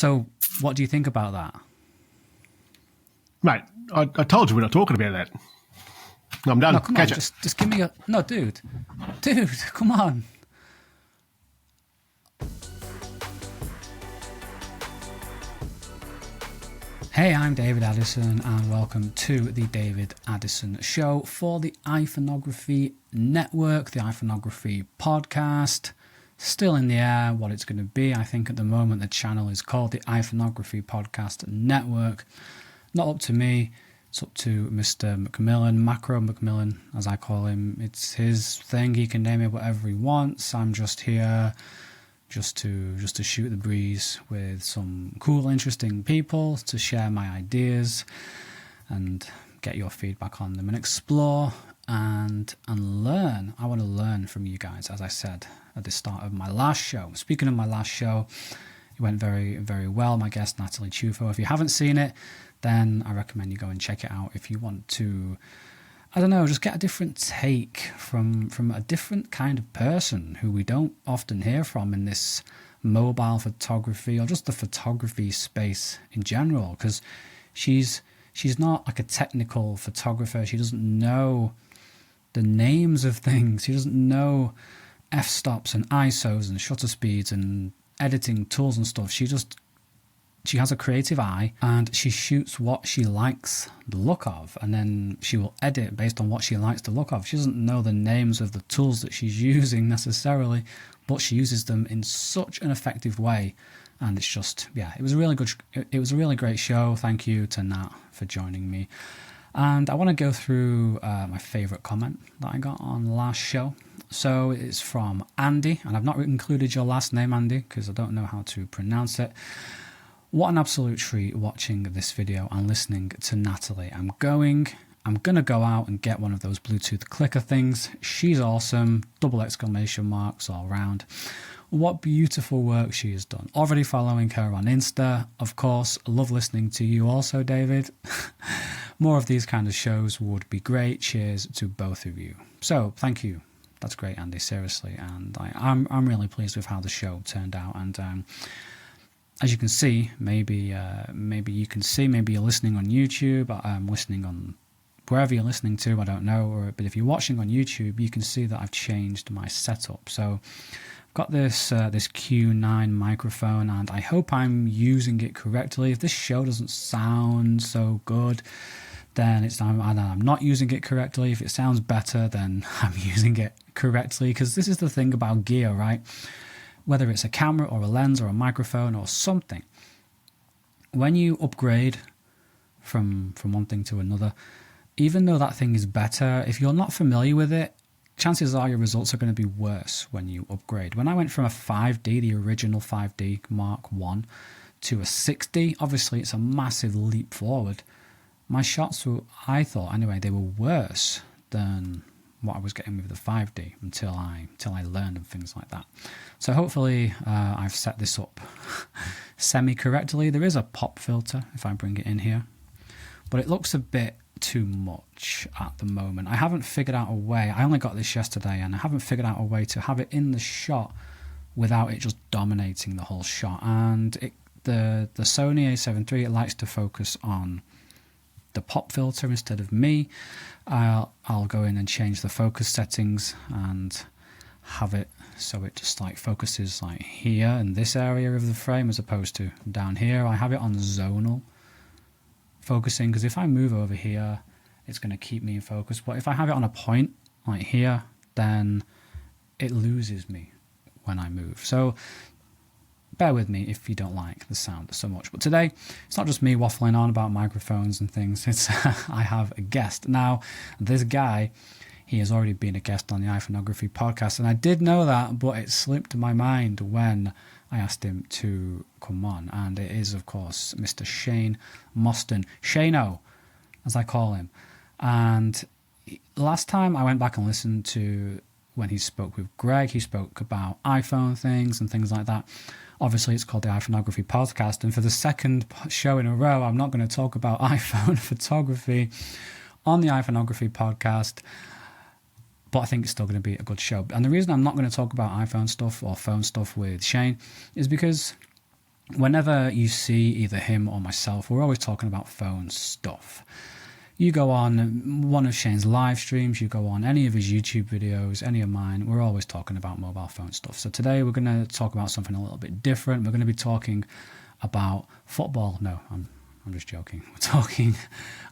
So what do you think about that? Mate, I told you we're not talking about that. I'm done. No, come on, just give me a... No, dude, come on. Hey, I'm David Addison and welcome to the David Addison Show for the iPhoneography Network, the iPhoneography podcast. Still in the air what it's going to be. I think at the moment the channel is called the iPhoneography Podcast Network. Not up to me, it's up to Mr. McMillan, Macro McMillan as I call him. It's his thing, he can name it whatever he wants. I'm just here just to shoot the breeze with some cool, interesting people, to share my ideas and get your feedback on them and explore and learn. I want to learn from you guys, as I said at the start of my last show. Speaking of my last show, it went very, very well. My guest, Natalie Chufo. If you haven't seen it, then I recommend you go and check it out if you want to, I don't know, just get a different take from a different kind of person who we don't often hear from in this mobile photography or just the photography space in general, because she's not like a technical photographer. She doesn't know the names of things. She doesn't know f-stops and ISOs and shutter speeds and editing tools and stuff. She has a creative eye and she shoots what she likes the look of, and then she will edit based on what she likes the look of. She doesn't know the names of the tools that she's using necessarily, but she uses them in such an effective way. And it's just, yeah, it was a really great show. Thank you to Nat for joining me. And I want to go through my favorite comment that I got on the last show. So it's from Andy, and I've not included your last name, Andy, because I don't know how to pronounce it. What an absolute treat watching this video and listening to Natalie. I'm going to go out and get one of those Bluetooth clicker things. She's awesome. Double exclamation marks all around. What beautiful work she has done. Already following her on Insta, of course. Love listening to you also, David. More of these kind of shows would be great. Cheers to both of you. So thank you. That's great, Andy, seriously. And I'm really pleased with how the show turned out. And as you can see, maybe you can see, maybe you're listening on YouTube, I'm listening on wherever you're listening to, I don't know, but if you're watching on YouTube, you can see that I've changed my setup. So I've got this Q9 microphone, and I hope I'm using it correctly. If this show doesn't sound so good, then I'm not using it correctly. If it sounds better, then I'm using it correctly, because this is the thing about gear, right? Whether it's a camera or a lens or a microphone or something, when you upgrade from one thing to another, even though that thing is better, if you're not familiar with it, chances are your results are going to be worse when you upgrade. When I went from a 5D, the original 5D Mark I, to a 6D, obviously it's a massive leap forward. My shots were, I thought anyway, they were worse than what I was getting with the 5D until I learned and things like that. So hopefully I've set this up semi-correctly. There is a pop filter if I bring it in here, but it looks a bit too much at the moment. I haven't figured out a way. I only got this yesterday, and I haven't figured out a way to have it in the shot without it just dominating the whole shot. And the Sony a7 III, it likes to focus on the pop filter instead of me. I'll go in and change the focus settings and have it so it just like focuses like here in this area of the frame as opposed to down here. I have it on zonal focusing, because if I move over here, it's going to keep me in focus. But if I have it on a point like here, then it loses me when I move. So bear with me if you don't like the sound so much. But today, it's not just me waffling on about microphones and things. It's I have a guest. Now, this guy, he has already been a guest on the iPhoneography podcast, and I did know that, but it slipped my mind when I asked him to come on. And it is, of course, Mr. Shayne Mostyn, Shayno, as I call him. And last time I went back and listened to when he spoke with Greg, he spoke about iPhone things and things like that. Obviously, it's called the iPhoneography podcast, and for the second show in a row, I'm not going to talk about iPhone photography on the iPhoneography podcast, but I think it's still going to be a good show. And the reason I'm not going to talk about iPhone stuff or phone stuff with Shayne is because whenever you see either him or myself, we're always talking about phone stuff. You go on one of Shayne's live streams, you go on any of his YouTube videos, any of mine, we're always talking about mobile phone stuff. So today we're going to talk about something a little bit different. We're going to be talking about football. No, I'm just joking. We're talking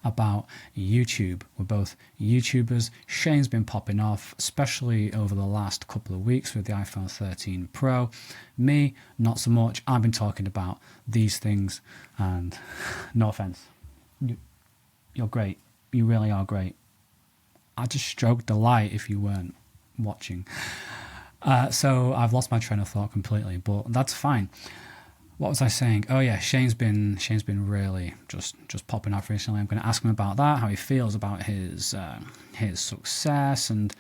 about YouTube. We're both YouTubers. Shayne's been popping off, especially over the last couple of weeks with the iPhone 13 Pro. Me, not so much. I've been talking about these things, and no offense, you're great. You really are great. I just stroked the light if you weren't watching. So I've lost my train of thought completely, but that's fine. What was I saying? Oh yeah, Shayne's been really just popping off recently. I'm going to ask him about that, how he feels about his success, and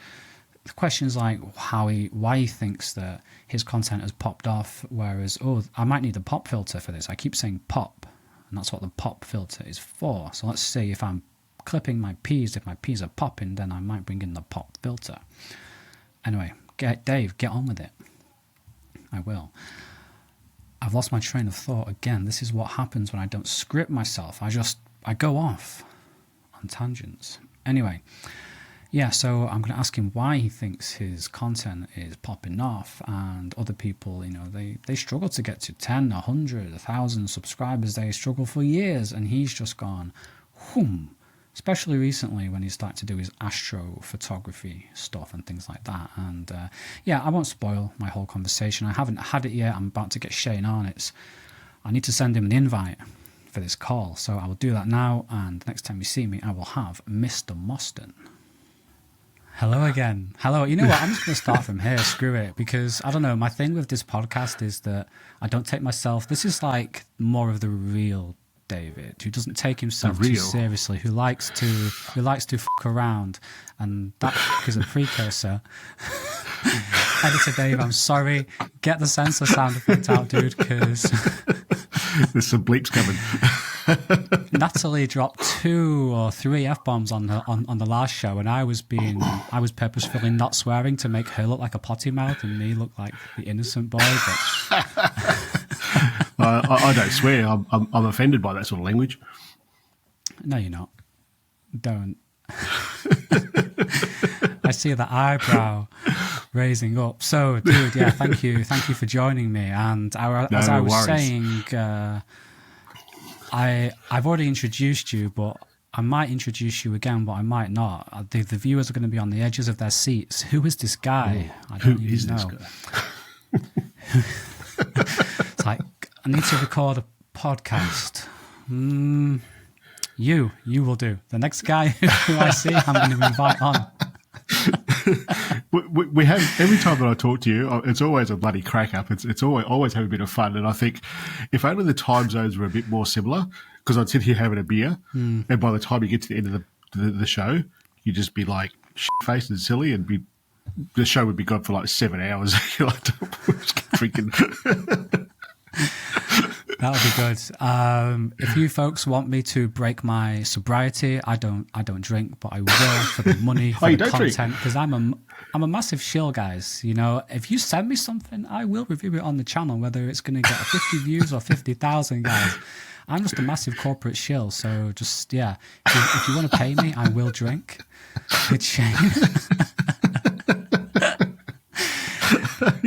questions like why he thinks that his content has popped off. Whereas, I might need a pop filter for this. I keep saying pop, and that's what the pop filter is for. So let's see if I'm clipping my P's. If my P's are popping, then I might bring in the pop filter. Anyway, Dave, get on with it. I will. I've lost my train of thought again. This is what happens when I don't script myself. I go off on tangents. Anyway, yeah, so I'm going to ask him why he thinks his content is popping off, and other people, they struggle to get to 10, 100, 1,000 subscribers. They struggle for years, and he's just gone, whoom. Especially recently when he started to do his astrophotography stuff and things like that. And yeah, I won't spoil my whole conversation. I haven't had it yet. I'm about to get Shayne on. I need to send him an invite for this call. So I will do that now. And next time you see me, I will have Mr. Mostyn. Hello again. Hello. You know what? I'm just going to start from here. Screw it. Because I don't know. My thing with this podcast is that I don't take myself. This is like more of the real David, who doesn't take himself too seriously, who likes to fuck around, and that is a precursor. Editor Dave, I'm sorry. Get the censor sound effect out, dude, because there's some bleeps coming. Natalie dropped 2 or 3 F-bombs on the last show, and I was purposefully not swearing to make her look like a potty mouth and me look like the innocent boy. But I don't swear. I'm offended by that sort of language. No, you're not. Don't. I see the eyebrow raising up. So, dude, yeah, thank you for joining me. And as I was saying, I've already introduced you, but I might introduce you again, but I might not. The viewers are going to be on the edges of their seats. Who is this guy? I don't even know. This guy? It's like, I need to record a podcast. You will do. The next guy who I see, I'm going to invite on. We have, every time that I talk to you, it's always a bloody crack up. It's always have a bit of fun. And I think if only the time zones were a bit more similar, because I'd sit here having a beer, and by the time you get to the end of the show, you'd just be like shit-faced and silly, and the show would be gone for like 7 hours. You're like, freaking. That would be good. If you folks want me to break my sobriety, I don't drink, but I will for the money, for the content, because I'm a massive shill, guys. If you send me something, I will review it on the channel, whether it's going to get 50 views or 50,000, guys. I'm just a massive corporate shill, so just, yeah. If you want to pay me, I will drink with Shayne.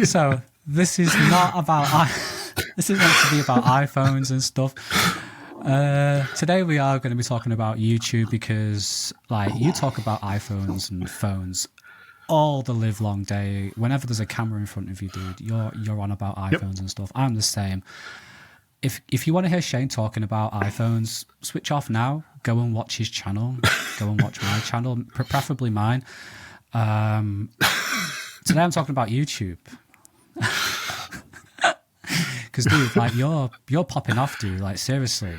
So this is not about... This is meant to be about iPhones and stuff. Today we are going to be talking about YouTube, because you talk about iPhones and phones all the live long day. Whenever there's a camera in front of you, dude, you're on about iPhones and stuff. I'm the same. If you want to hear Shayne talking about iPhones, switch off now. Go and watch his channel. Go and watch my channel, preferably mine. Today I'm talking about YouTube. Because, dude, you're popping off, dude. Seriously,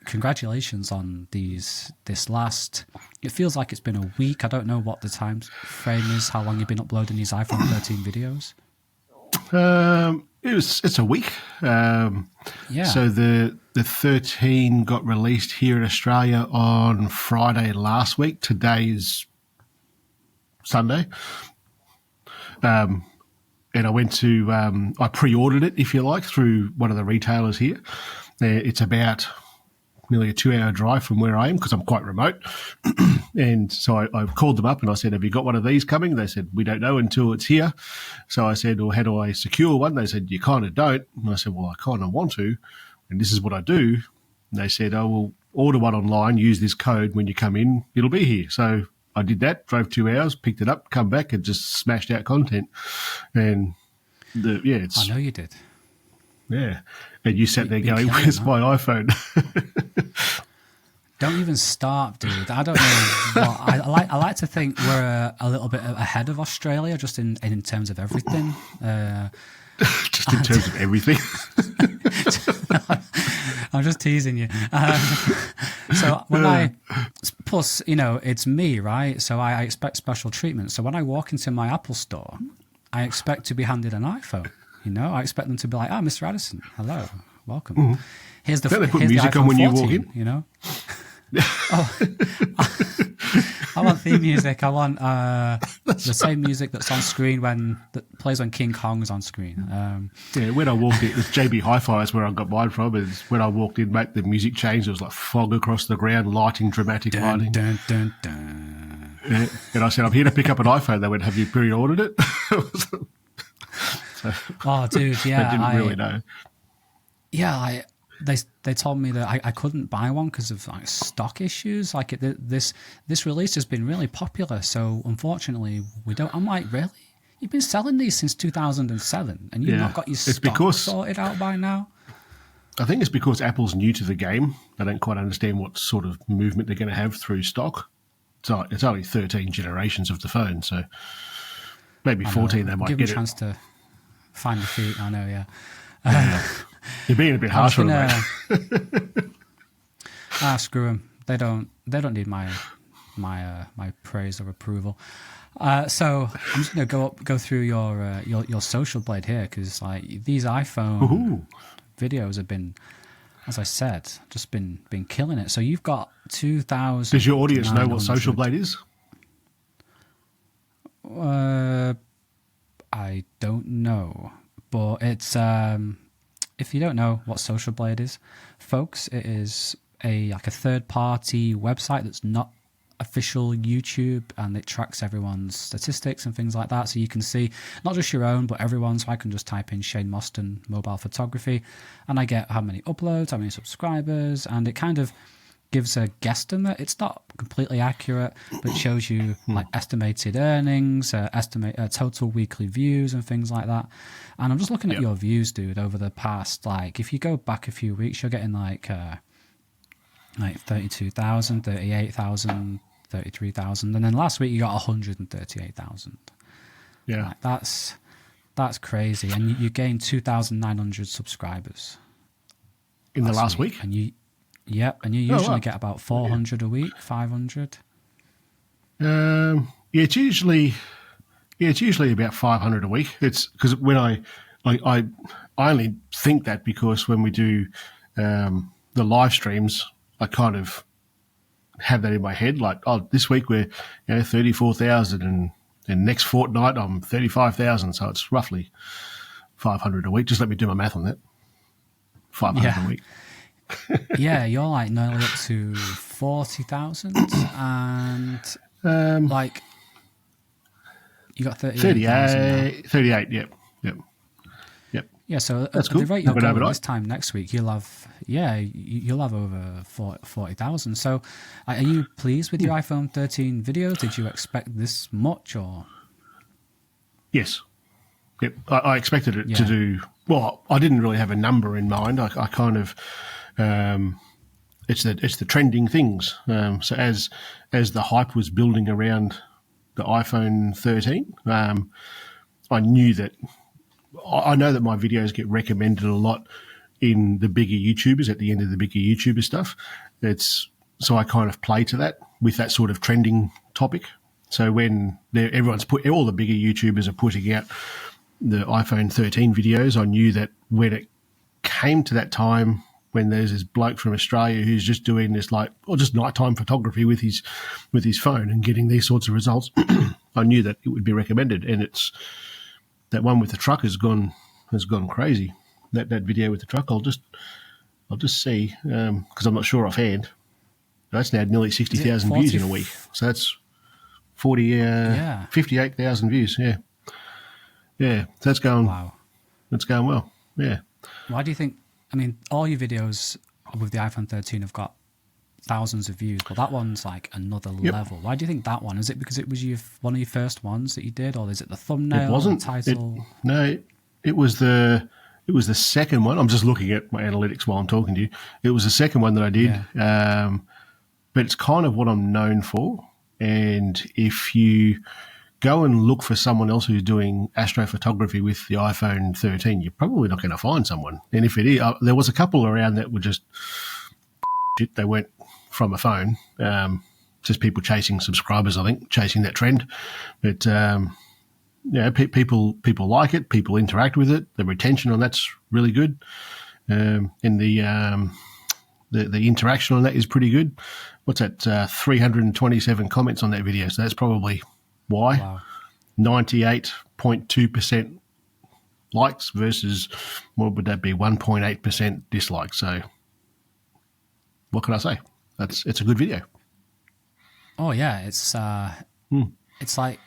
congratulations on this last. It feels like it's been a week. I don't know what the time frame is. How long you've been uploading these iPhone 13 videos? It's a week. Yeah. So the 13 got released here in Australia on Friday last week. Today is Sunday. and I went to I pre-ordered it, if you like, through one of the retailers here. It's about nearly a 2-hour drive from where I am because I'm quite remote. And so I called them up and I said, have you got one of these coming? They said, we don't know until it's here. So I said, well, how do I secure one? They said, you kind of don't. And I said, well, I kind of want to. And this is what I do. And they said, oh, well, order one online, use this code. When you come in, it'll be here. So I did that, drove 2 hours, picked it up, come back and just smashed out content. And I know you did. Yeah. And you sat there going, where's my iPhone? Don't even start, dude. I don't know. I like to think we're a little bit ahead of Australia just in terms of everything. Just in terms of everything? I'm just teasing you. So plus, it's me, right? So I expect special treatment. So when I walk into my Apple store, I expect to be handed an iPhone. I expect them to be like, Mr. Addison, hello, welcome. Mm. Here's the Don't they put here's music the on when 14, you walk in? I want theme music. I want the same music that's on screen that plays when King Kong's on screen. When I walked in, it's JB Hi-Fi is where I got mine from. And when I walked in, mate, the music changed. There was like fog across the ground, dramatic lighting. Dun, dun, dun. Yeah. And I said, I'm here to pick up an iPhone. They went, have you pre-ordered it? Oh, dude, yeah. I didn't really know. Yeah, they told me that I couldn't buy one because of like stock issues. Like this release has been really popular, so unfortunately we don't. I'm like, really? You've been selling these since 2007, and you've not got your stock sorted out by now? I think it's because Apple's new to the game. They don't quite understand what sort of movement they're going to have through stock. So it's only 13 generations of the phone, so maybe 14 they might give get them a chance to find the feet. I know, yeah. You're being a bit harsh on them, mate. Screw them. They don't need my praise or approval. So I'm just gonna go through your social blade here because like these iPhone videos have been, as I said, just been killing it. So you've got 2,000. Does your audience know what social blade is? I don't know, but it's if you don't know what Social Blade is, folks, it is a third-party website that's not official YouTube, and it tracks everyone's statistics and things like that. So you can see not just your own, but everyone's. So I can just type in Shayne Mostyn mobile photography, and I get how many uploads, how many subscribers, and it kind of gives a guesstimate. It's not completely accurate, but it shows you like estimated earnings, total weekly views and things like that. And I'm just looking at your views, dude, over the past, like if you go back a few weeks, you're getting like 32,000, 38,000, 33,000. And then last week you got 138,000. Yeah. Like, that's crazy. And you gained 2,900 subscribers. In the last week? And you usually get about 400 a week, 500. It's usually about 500 a week. It's because when I only think that because when we do the live streams, I kind of have that in my head. Like, this week we're 34,000, and next fortnight I'm 35,000. So it's roughly 500 a week. Just let me do my math on that. 500 a week. Yeah, you're like nearly up to 40,000, and like you got 38. Yep. Yeah, so that's at cool. the rate you're going this time next week, you'll have over 40,000. So, are you pleased with your iPhone 13 videos? Did you expect this much, or? Yes. Yep. I expected it to do well. I didn't really have a number in mind. I kind of. It's the trending things. So as the hype was building around the iPhone 13, I knew that I know that my videos get recommended a lot in the bigger YouTubers at the end of the bigger YouTuber stuff. So I kind of play to that with that sort of trending topic. So when all the bigger YouTubers are putting out the iPhone 13 videos, I knew that when it came to that time, when there's this bloke from Australia who's just doing this just nighttime photography with his phone and getting these sorts of results, I knew that it would be recommended. And that one with the truck has gone crazy. That video with the truck, I'll just see because I'm not sure offhand. That's now nearly 60,000 views in a week. So that's 58,000 views. Yeah. So that's going. Wow. That's going well. Yeah. Why do you think? I mean, all your videos with the iPhone 13 have got thousands of views, but that one's like another level. Why do you think that one? Is it because it was one of your first ones that you did, or is it the thumbnail? It wasn't. The title? It was the second one. I'm just looking at my analytics while I'm talking to you. It was the second one that I did, but it's kind of what I'm known for. And if you go and look for someone else who's doing astrophotography with the iPhone 13, you're probably not going to find someone. And if it is, there was a couple around that were just shit. They weren't from a phone, just people chasing subscribers, I think, chasing that trend. But people like it, people interact with it. The retention on that's really good, and the interaction on that is pretty good. What's that? 327 comments on that video, so that's probably why. Wow. 98.2% likes versus what would that be? 1.8% dislikes. So what can I say? It's a good video. Oh yeah, it's like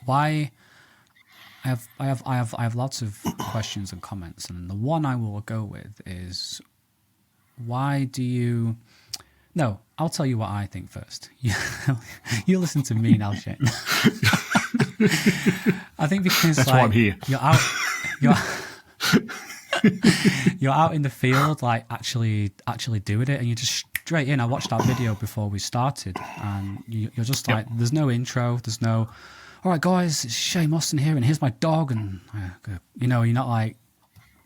why I have lots of questions and comments, and the one I will go with is why do you? No, I'll tell you what I think first. You listen to me now, Shayne. I think because that's why I'm here. You're out in the field, like actually doing it, and you're just straight in. I watched that video before we started, and you're just like, there's no intro, there's no, all right, guys, it's Shayne Mostyn here, and here's my dog, and you're not like,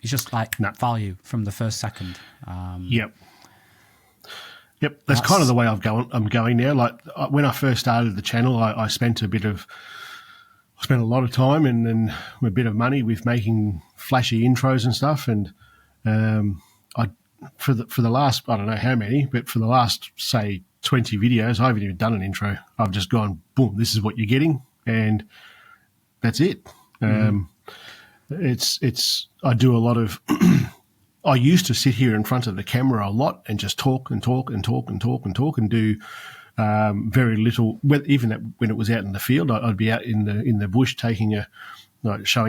it's just like value from the first second. Yep, that's kind of the way I'm going now. Like when I first started the channel, I spent a lot of time and a bit of money with making flashy intros and stuff. And for the last, I don't know how many, but for the last, say, 20 videos, I haven't even done an intro. I've just gone, boom, this is what you're getting, and that's it. I do a lot of. I used to sit here in front of the camera a lot and just talk and do very little. Even when it was out in the field, I'd be out in the bush showing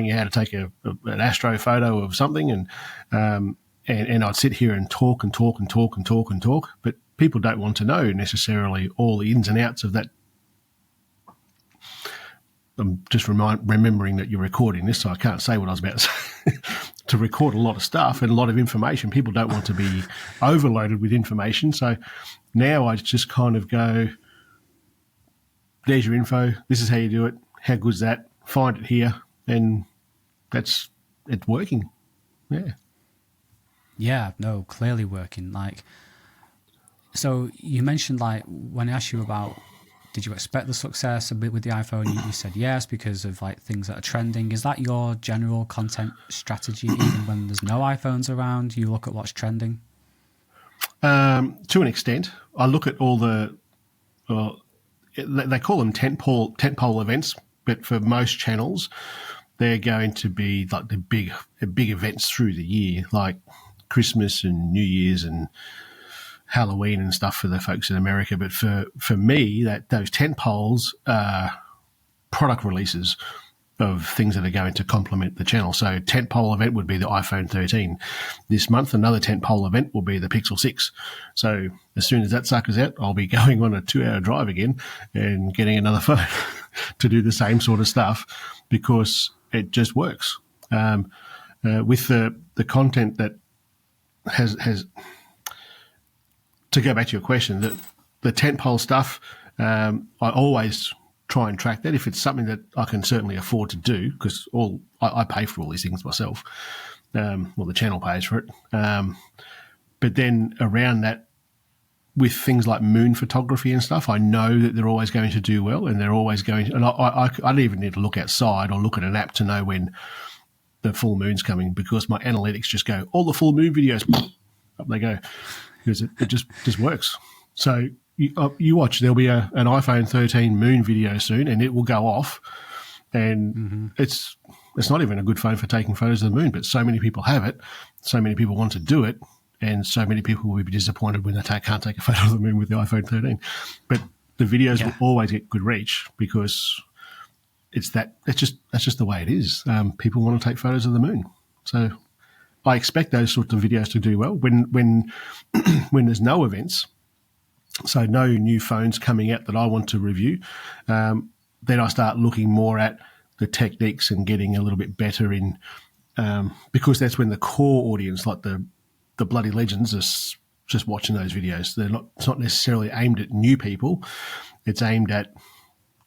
you how to take an astro photo of something, and I'd sit here and talk. But people don't want to know necessarily all the ins and outs of that. I'm just remembering that you're recording this, so I can't say what I was about to say. To record a lot of stuff and a lot of information, people don't want to be overloaded with information. So now I just kind of go, there's your info. This is how you do it. How good's that? Find it here, and it's working. Yeah. Yeah. No, clearly working. Like, so you mentioned, like, when I asked you about, did you expect the success a bit with the iPhone? You said yes because of like things that are trending. Is that your general content strategy? Even when there's no iPhones around, you look at what's trending? To an extent, I look at all the. They call them tentpole events, but for most channels, they're going to be like the big events through the year, like Christmas and New Year's and Halloween and stuff for the folks in America. But for me, those tent poles are product releases of things that are going to complement the channel. So tent pole event would be the iPhone 13. This month, another tent pole event will be the Pixel 6. So as soon as that sucker's out, I'll be going on a 2-hour drive again and getting another phone to do the same sort of stuff because it just works. With the content that has to go back to your question, the tentpole stuff, I always try and track that if it's something that I can certainly afford to do, because I pay for all these things myself. The channel pays for it. But then around that, with things like moon photography and stuff, I know that they're always going to do well, and they're always going to. And I don't even need to look outside or look at an app to know when the full moon's coming, because my analytics just go, all the full moon videos, up they go. Because it just works. So you watch, there'll be an iPhone 13 moon video soon, and it will go off, and it's it's not even a good phone for taking photos of the moon, but so many people have it, so many people want to do it, and so many people will be disappointed when they can't take a photo of the moon with the iPhone 13. But the videos will always get good reach because that's just the way it is. People want to take photos of the moon. So I expect those sorts of videos to do well when there's no events, so no new phones coming out that I want to review. Then I start looking more at the techniques and getting a little bit better in, because that's when the core audience, like the bloody legends, are just watching those videos. It's not necessarily aimed at new people. It's aimed at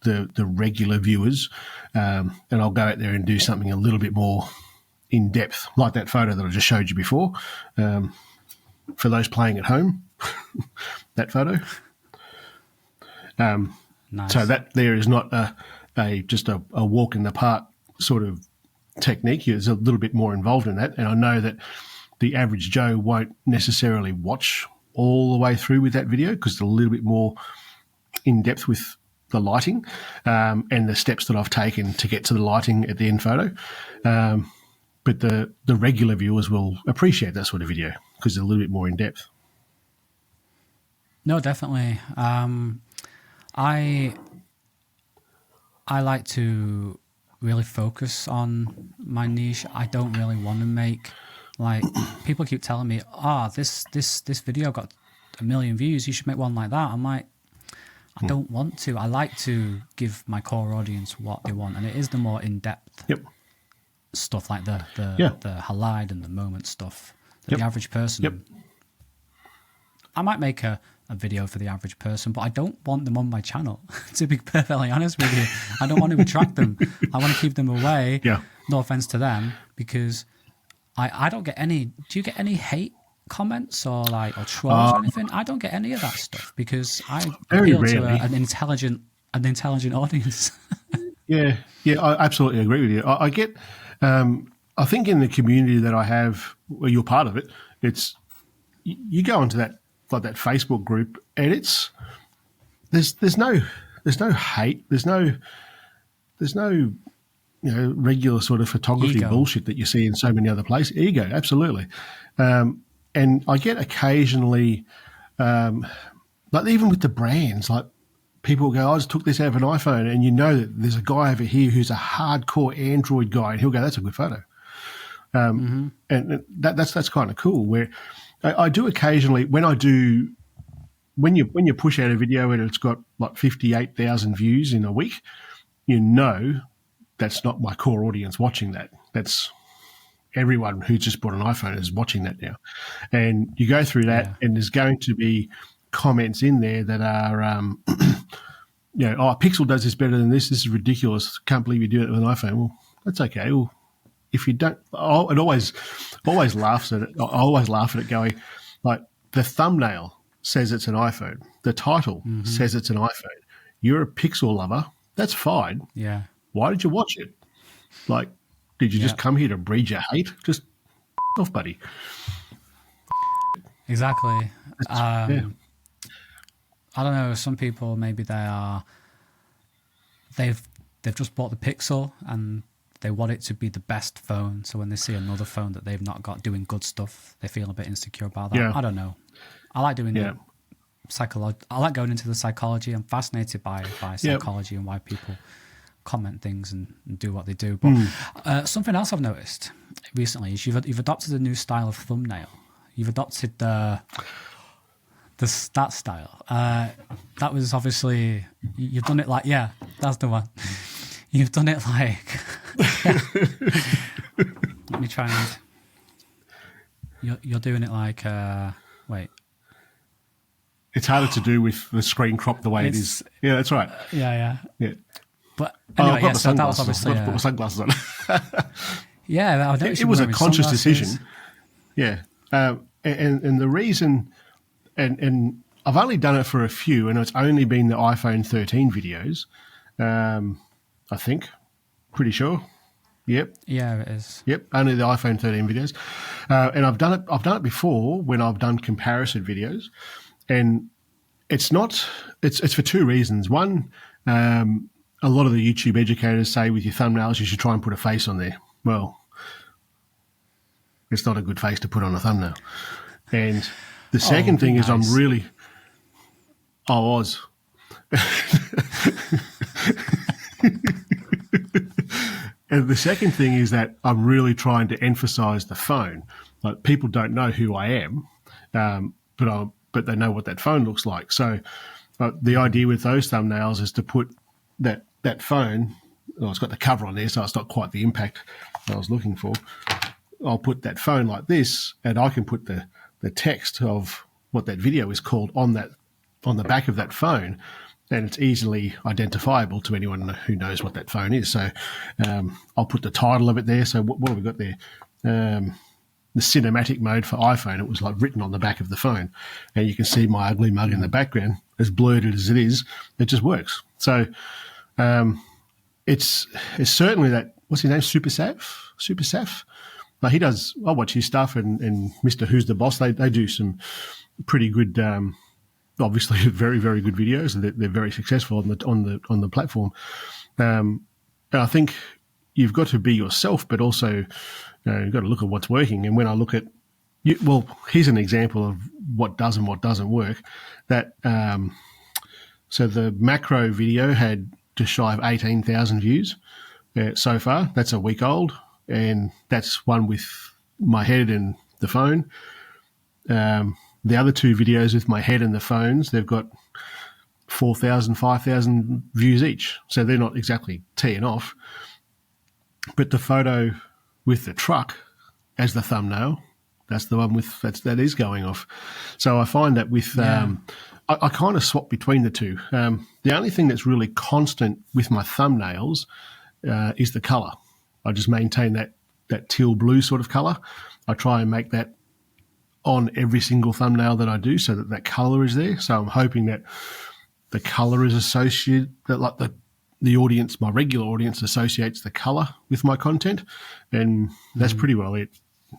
the regular viewers. And I'll go out there and do something a little bit more in depth, like that photo that I just showed you before. For those playing at home, that photo. Nice. So that there is not just a walk in the park sort of technique. There's a little bit more involved in that. And I know that the average Joe won't necessarily watch all the way through with that video because it's a little bit more in depth with the lighting and the steps that I've taken to get to the lighting at the end photo. But the regular viewers will appreciate that sort of video because it's a little bit more in depth. No, definitely. I like to really focus on my niche. I don't really want to make, like, people keep telling me, this video got 1 million views, you should make one like that. I'm like, I don't want to. I like to give my core audience what they want, and it is the more in-depth stuff, like the halide and the moment stuff that the average person. I might make a video for the average person, but I don't want them on my channel. To be perfectly honest with you, I don't want to attract them. I want to keep them away. No offense to them, because I don't get any. Do you get any hate comments or trolls or anything? I don't get any of that stuff because I appeal to an intelligent audience. I absolutely agree with you. I get. I think in the community that I have, where you're part of it, it's you go into that Facebook group, and there's no hate, there's no regular sort of photography bullshit that you see in so many other places. Ego, absolutely. And I get occasionally, like even with the brands, like people go, I just took this out of an iPhone, and you know that there's a guy over here who's a hardcore Android guy, and he'll go, that's a good photo. And that's kind of cool. Where I do occasionally, when you push out a video and it's got like 58,000 views in a week, that's not my core audience watching that. That's everyone who just bought an iPhone is watching that now. And you go through that, and there's going to be comments in there that are, Pixel does this better than this. This is ridiculous. Can't believe you do it with an iPhone. Well, that's okay. Well, if you don't, it always laughs at it. I always laugh at it going, like, the thumbnail says it's an iPhone. The title says it's an iPhone. You're a Pixel lover. That's fine. Yeah. Why did you watch it? Like, did you just come here to breed your hate? Just off, buddy. Exactly. I don't know. Some people, maybe they've just bought the Pixel and they want it to be the best phone. So when they see another phone that they've not got doing good stuff, they feel a bit insecure about that. I don't know. I like doing the psychology. I like going into the psychology. I'm fascinated by psychology and why people comment things and do what they do. But something else I've noticed recently is you've adopted a new style of thumbnail. You've adopted that style. That was obviously, you've done it like, that's the one. You've done it like, let me try and, you're doing it like, wait. It's harder to do with the screen crop the way it is. Yeah, that's right. Yeah. But anyway, anyway, so that was obviously... I've got my sunglasses on. It was a conscious decision. Yeah. And the reason... And I've only done it for a few, and it's only been the iPhone 13 videos, I think. Pretty sure. Yep. Yeah, it is. Yep, only the iPhone 13 videos. And I've done it before when I've done comparison videos. And it's for two reasons. One, a lot of the YouTube educators say with your thumbnails you should try and put a face on there. Well, it's not a good face to put on a thumbnail. And the second thing is nice. I was. And the second thing is that I'm really trying to emphasise the phone. Like, people don't know who I am, but they know what that phone looks like. So the idea with those thumbnails is to put that phone. Well, it's got the cover on there, so it's not quite the impact I was looking for. I'll put that phone like this, and I can put the text of what that video is called on the back of that phone, and it's easily identifiable to anyone who knows what that phone is. So I'll put the title of it there. So what have we got there? The cinematic mode for iPhone. It was like written on the back of the phone, and you can see my ugly mug in the background. As blurred as it is, it just works. So it's certainly that. What's his name? Super Saf. Like, he does. I watch his stuff, and Mr. Who's the Boss. They do some pretty good. Obviously, very, very good videos, and they're very successful on the platform. And I think you've got to be yourself, but also you've got to look at what's working. And when I look at here's an example of what does and what doesn't work. That so the macro video had just shy of 18,000 views so far. That's a week old, and that's one with my head and the phone. The other two videos with my head and the phones, they've got 4,000, 5,000 views each. So they're not exactly teeing off. But the photo with the truck as the thumbnail, that's the one that is going off. So I find that with I kind of swap between the two. The only thing that's really constant with my thumbnails is the colour. I just maintain that teal blue sort of colour. I try and make that on every single thumbnail that I do, so that colour is there. So I'm hoping that the colour is associated, that like the audience, my regular audience, associates the colour with my content, and that's pretty well it.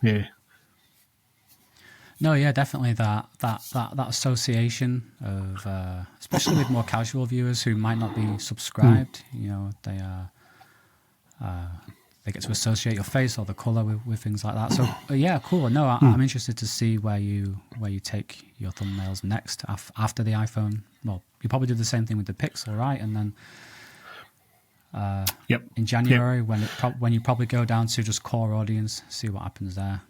Yeah. No, yeah, definitely that association of, especially with more casual viewers who might not be subscribed. You know, they get to associate your face or the color with things like that. So yeah, cool. No, I'm interested to see where you take your thumbnails next after the iPhone. Well, you probably do the same thing with the Pixel, right? And then in January, when you probably go down to just core audience, see what happens there.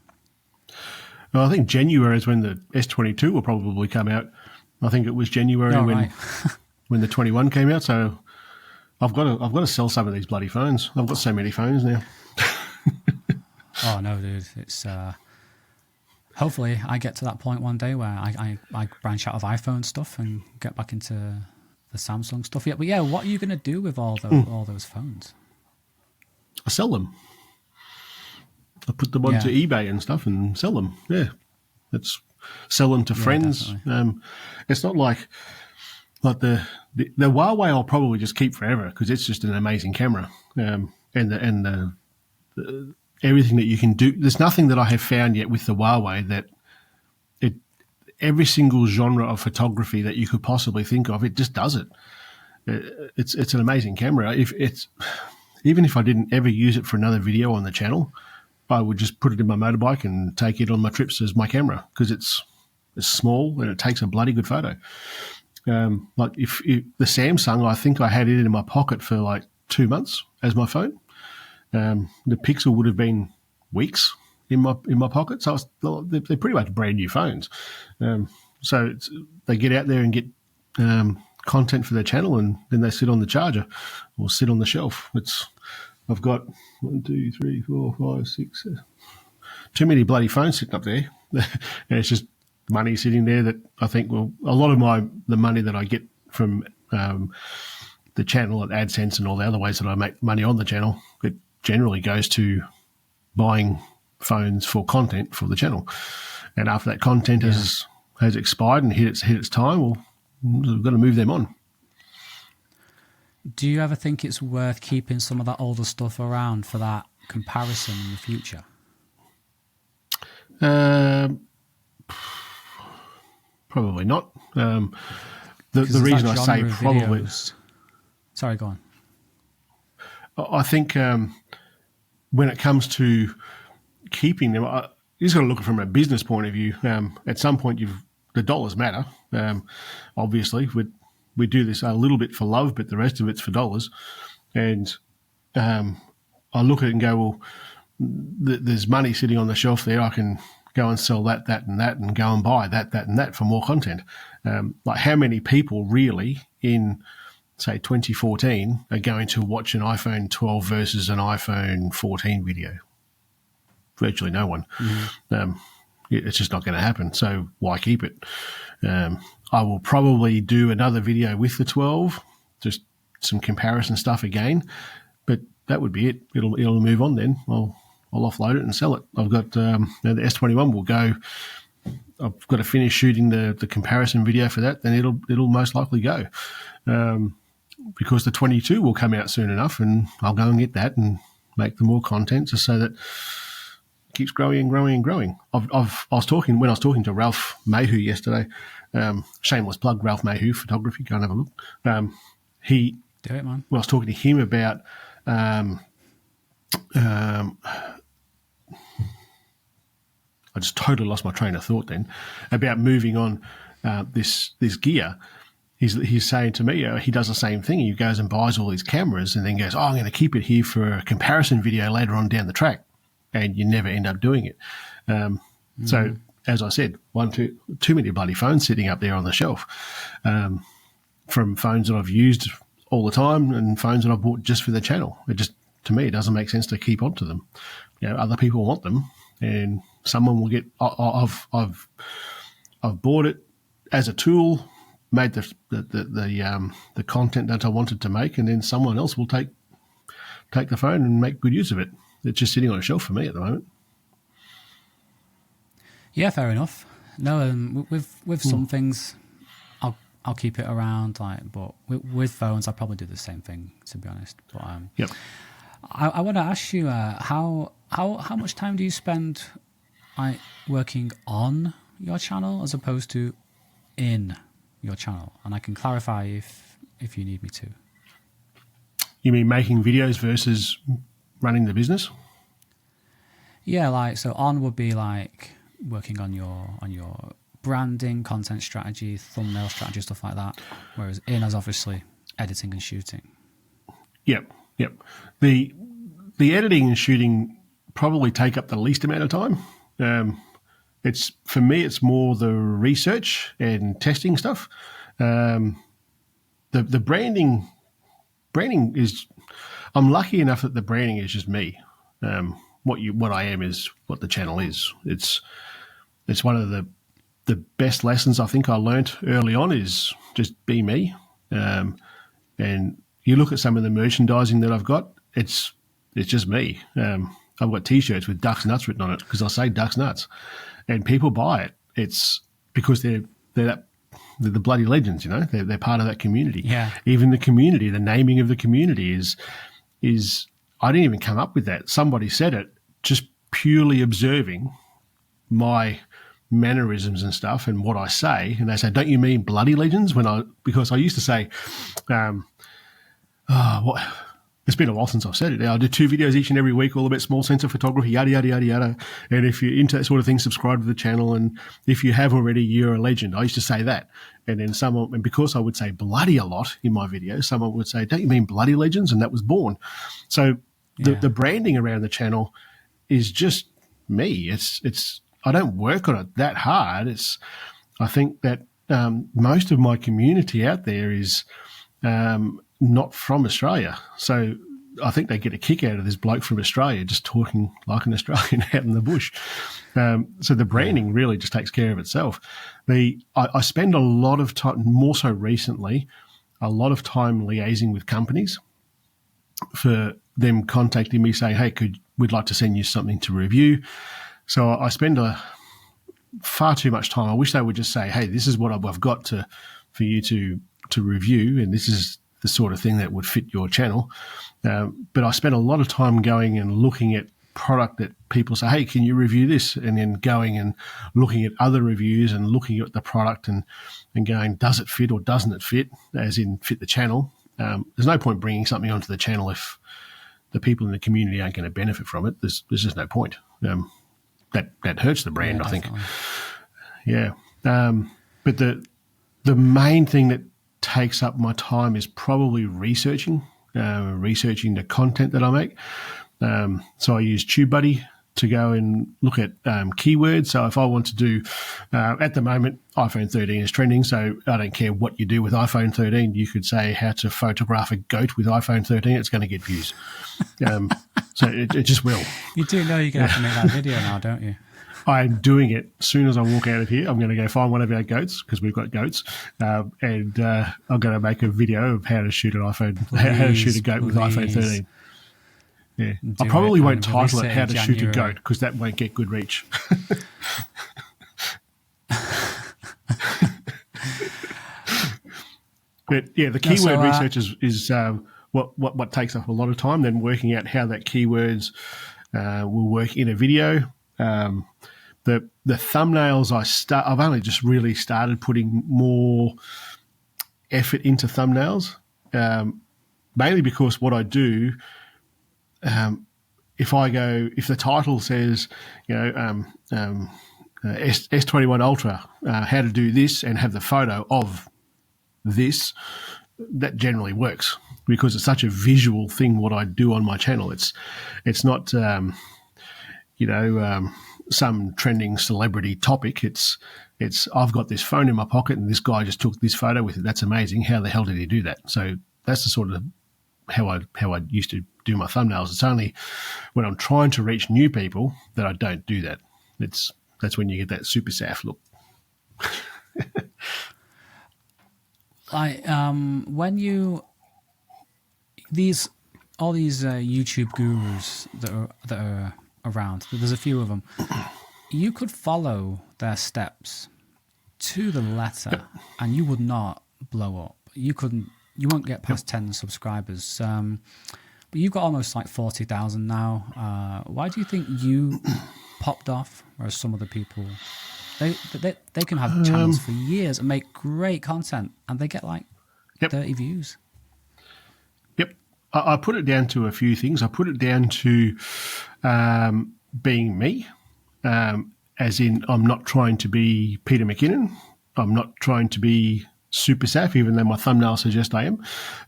Well, I think January is when the S22 will probably come out. I think it was January when the 21 came out. So I've got to sell some of these bloody phones. I've got so many phones now. Oh no, dude! It's hopefully I get to that point one day where I branch out of iPhone stuff and get back into the Samsung stuff. Yeah, but yeah, what are you going to do with all those phones? I sell them. I put them onto eBay and stuff and sell them. Yeah, sell them to friends. It's not like the Huawei I'll probably just keep forever because it's just an amazing camera. And the everything that you can do. There's nothing that I have found yet with the Huawei that every single genre of photography that you could possibly think of, it just does it. It's an amazing camera. Even if I didn't ever use it for another video on the channel, I would just put it in my motorbike and take it on my trips as my camera because it's small and it takes a bloody good photo. Like if the Samsung, I think I had it in my pocket for like 2 months as my phone. The Pixel would have been weeks in my pocket. So they're pretty much brand new phones. So they get out there and get content for their channel, and then they sit on the charger or sit on the shelf. I've got 1, 2, 3, 4, 5, 6, 7. Too many bloody phones sitting up there. And it's just money sitting there that I think, well, a lot of the money that I get from the channel at AdSense and all the other ways that I make money on the channel, it generally goes to buying phones for content for the channel. And after that content has expired and hit its time, well, we've got to move them on. Do you ever think it's worth keeping some of that older stuff around for that comparison in the future? Probably not. The reason I say probably... Sorry, go on. I think when it comes to keeping them, you just got to look at it from a business point of view. At some point, the dollars matter. Obviously, we do this a little bit for love, but the rest of it's for dollars. And I look at it and go, well, there's money sitting on the shelf there. I can go and sell that, and go and buy that, and that for more content. Like how many people really in, say, 2014 are going to watch an iPhone 12 versus an iPhone 14 video? Virtually no one. It's just not going to happen. So why keep it? I will probably do another video with the 12, just some comparison stuff again, but that would be it. It'll move on then. I'll offload it and sell it. I've got the S21 will go. I've got to finish shooting the comparison video for that. Then it'll most likely go, because the 22 will come out soon enough, and I'll go and get that and make the more content just so that it keeps growing and growing and growing. When I was talking to Ralph Mayhew yesterday. Shameless plug, Ralph Mayhew Photography. Go and have a look. Do it, man. Well, I was talking to him about. I just totally lost my train of thought then about moving on this gear. He's saying to me, he does the same thing. He goes and buys all these cameras and then goes, I'm going to keep it here for a comparison video later on down the track. And you never end up doing it. So, as I said, too many bloody phones sitting up there on the shelf, from phones that I've used all the time and phones that I've bought just for the channel. To me, it doesn't make sense to keep onto them. Other people want them, and someone will get. I've bought it as a tool, made the content that I wanted to make, and then someone else will take the phone and make good use of it. It's just sitting on a shelf for me at the moment. Yeah, fair enough. No, with some things, I'll keep it around. But with phones, I'll probably do the same thing, to be honest. But yep. I want to ask you, how much time do you spend working on your channel as opposed to in your channel? And I can clarify if you need me to. You mean making videos versus running the business? Yeah, so on would be like working on your branding, content strategy, thumbnail strategy, stuff like that. Whereas in is obviously editing and shooting. Yep. The editing and shooting probably take up the least amount of time. For me, it's more the research and testing stuff. The branding is. I'm lucky enough that the branding is just me. What I am is what the channel is. It's one of the best lessons I think I learnt early on is just be me. And you look at some of the merchandising that I've got, it's just me. I've got T-shirts with Ducks Nuts written on it because I say Ducks Nuts, and people buy it. It's because they're the bloody legends, They're part of that community. Yeah. Even the community, the naming of the community is I didn't even come up with that. Somebody said it, just purely observing my mannerisms and stuff and what I say, and they say, "Don't you mean bloody legends?" Because I used to say, it's been a while since I've said it. I do 2 videos each and every week, all about small sensor photography, yada, yada, yada, yada. And if you're into that sort of thing, subscribe to the channel. And if you have already, you're a legend. I used to say that. And then and because I would say bloody a lot in my videos, someone would say, "Don't you mean bloody legends?" And that was born. So the branding around the channel is just me. I don't work on it that hard. I think that most of my community out there is not from Australia. So I think they get a kick out of this bloke from Australia just talking like an Australian out in the bush. So the branding really just takes care of itself. I spend a lot of time, more so recently, a lot of time liaising with companies for them contacting me saying, "Hey, we'd like to send you something to review." So I spend far too much time. I wish they would just say, "Hey, this is what I've got for you to review, and this is the sort of thing that would fit your channel." But I spent a lot of time going and looking at product that people say, "Hey, can you review this?" And then going and looking at other reviews and looking at the product and going, does it fit or doesn't it fit, as in fit the channel? There's no point bringing something onto the channel if the people in the community aren't going to benefit from it, there's just no point. That hurts the brand, I think. Yeah. But the main thing that takes up my time is probably researching the content that I make. So I use TubeBuddy to go and look at keywords. So if I want to do, at the moment, iPhone 13 is trending, so I don't care what you do with iPhone 13. You could say how to photograph a goat with iPhone 13, it's going to get views. So it just will. You do know you're going to have to make that video now, don't you? I'm doing it. As soon as I walk out of here, I'm going to go find one of our goats, because we've got goats, and I'm going to make a video of how to shoot an iPhone, how to shoot a goat with iPhone 13. Yeah, I probably won't title it "How to Shoot a Goat" because that won't get good reach. But yeah, the keyword research is what takes up a lot of time. Then working out how that keywords will work in a video. The thumbnails I've only just really started putting more effort into thumbnails, mainly because what I do. If the title says, S21 Ultra, how to do this and have the photo of this, that generally works because it's such a visual thing what I do on my channel. It's not, some trending celebrity topic. It's I've got this phone in my pocket and this guy just took this photo with it. That's amazing. How the hell did he do that? So that's the sort of how I used to do my thumbnails. It's only when I'm trying to reach new people that I don't do that. That's when you get that super saff look. When you all these YouTube gurus that are around, there's a few of them. You could follow their steps to the letter, and you would not blow up. You won't get past 10 subscribers. But you've got almost like 40,000 now. Why do you think you popped off, whereas some other people, they can have channels for years and make great content, and they get like 30 views? Yep. I put it down to a few things. I put it down to being me, as in I'm not trying to be Peter McKinnon. I'm not trying to be super saff, even though my thumbnail suggests I am.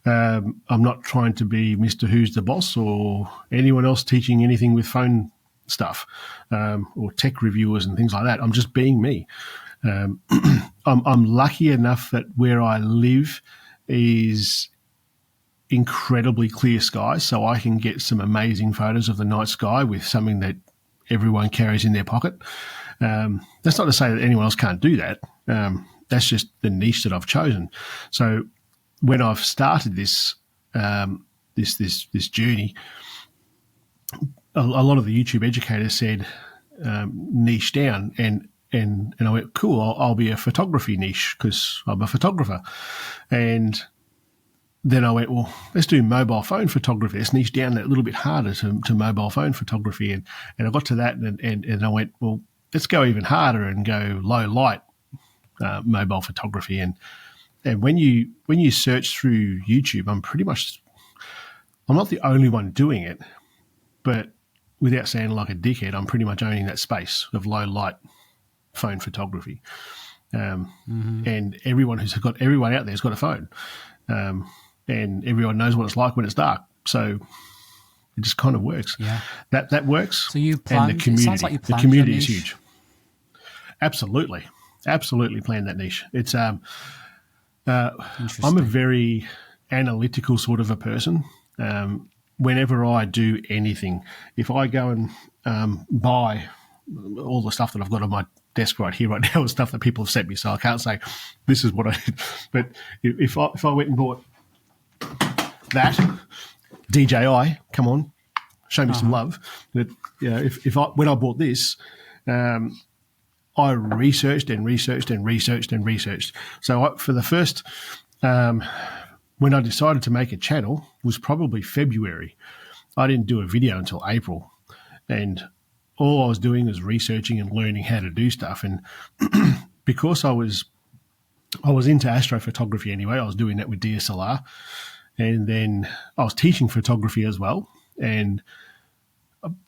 I'm not trying to be Mr. Who's the Boss or anyone else teaching anything with phone stuff, or tech reviewers and things like that. I'm just being me. I'm lucky enough that where I live is incredibly clear skies, so I can get some amazing photos of the night sky with something that everyone carries in their pocket. That's not to say that anyone else can't do that. That's just the niche that I've chosen. So when I've started this this journey, a lot of the YouTube educators said niche down, and I went, cool, I'll be a photography niche because I'm a photographer. And then I went, well, let's do mobile phone photography. Let's niche down that a little bit harder to mobile phone photography. And I got to that, and I went, well, let's go even harder and go low light mobile photography. And when you search through YouTube, I'm not the only one doing it, but without sounding like a dickhead, I'm pretty much owning that space of low light phone photography. And everyone out there has got a phone. And everyone knows what it's like when it's dark. So it just kind of works. Yeah. That works. So you planned, and the community, it sounds like you planned the community your is niche. huge. Absolutely planned that niche. It's I'm a very analytical sort of a person. Whenever I do anything, if I go and buy all the stuff that I've got on my desk right now is stuff that people have sent me, so I can't say this is what I did. But if I went and bought that DJI, come on, show me some love. That when I bought this, I researched and researched and researched and researched. So for the first, when I decided to make a channel, was probably February. I didn't do a video until April, and all I was doing was researching and learning how to do stuff. And because I was into astrophotography anyway, I was doing that with DSLR, and then I was teaching photography as well. And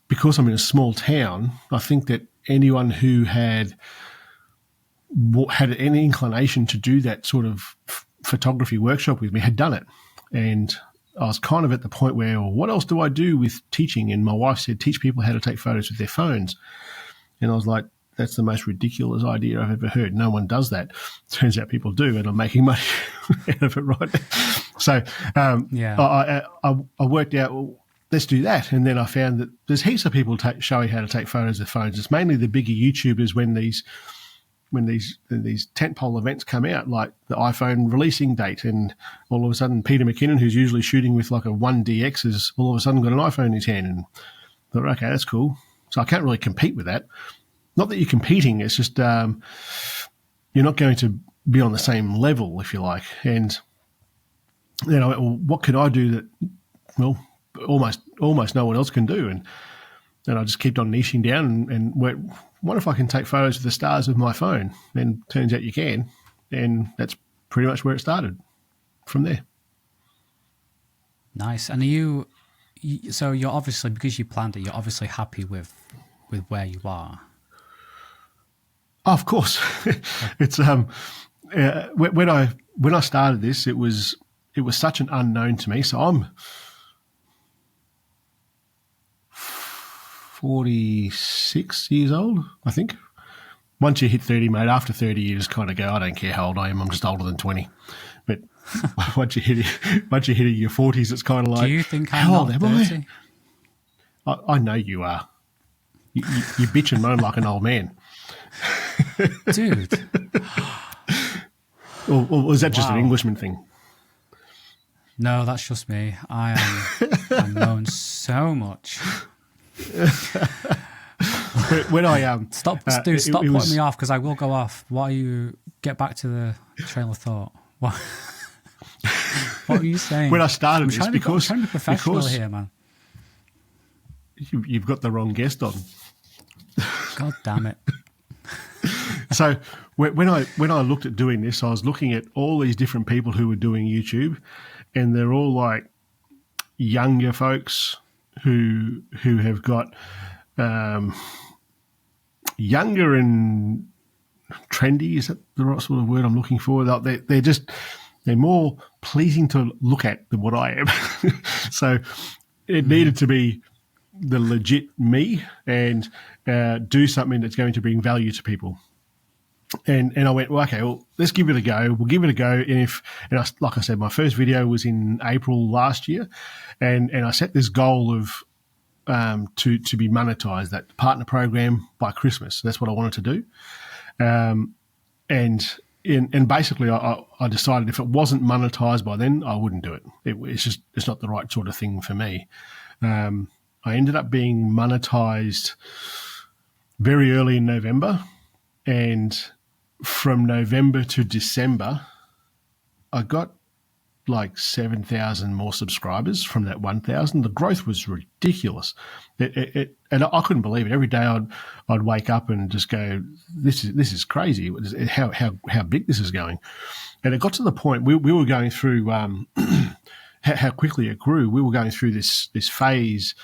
because I'm in a small town, I think that anyone who had any inclination to do that sort of photography workshop with me had done it. And I was kind of at the point where, well, what else do I do with teaching? And my wife said, teach people how to take photos with their phones. And I was like, that's the most ridiculous idea I've ever heard. No one does that. Turns out people do, and I'm making money out of it right now. So I worked out, well, let's do that. And then I found that there's heaps of people showing how to take photos with phones. It's mainly the bigger YouTubers when these tentpole events come out, like the iPhone releasing date, and all of a sudden Peter McKinnon, who's usually shooting with like a 1DX, has all of a sudden got an iPhone in his hand. And I thought, okay, that's cool. So I can't really compete with that. Not that you're competing, it's just you're not going to be on the same level, if you like. And then I went, well, what could I do that, well, almost no one else can do? And I just kept on niching down and went, what if I can take photos of the stars with my phone? And turns out you can. And that's pretty much where it started from there. Nice. And so you're obviously, because you planned it, you're obviously happy with where you are. Oh, of course. It's when I started this, it was such an unknown to me. So I'm 46 years old, I think. Once you hit 30, mate, after 30, you just kind of go, I don't care how old I am, I'm just older than 20. But once you hit your 40s, it's kind of like, do you think I'm not 30? I know you are. You bitch and moan like an old man. Dude. Or was that just an Englishman thing? No, that's just me. I moan so much. When I stop putting me off, because I will go off. Get back to the train of thought. What were you saying? When I started this, I'm trying to be professional here, man. You've got the wrong guest on. God damn it. So when I looked at doing this, I was looking at all these different people who were doing YouTube, and they're all like younger folks who have got younger and trendy. Is that the right sort of word I'm looking for? They're more pleasing to look at than what I am. So it needed to be the legit me and do something that's going to bring value to people. And I went, well, okay, well, let's give it a go. We'll give it a go. Like I said, my first video was in April last year, and I set this goal of to be monetized, that partner program, by Christmas. That's what I wanted to do. And basically, I decided if it wasn't monetized by then, I wouldn't do it. It's not the right sort of thing for me. I ended up being monetized very early in November, and from November to December, I got like 7,000 more subscribers from that 1,000. The growth was ridiculous. And I couldn't believe it. Every day I'd wake up and just go, this is crazy. How big this is going. And it got to the point we were going through how quickly it grew. We were going through this phase.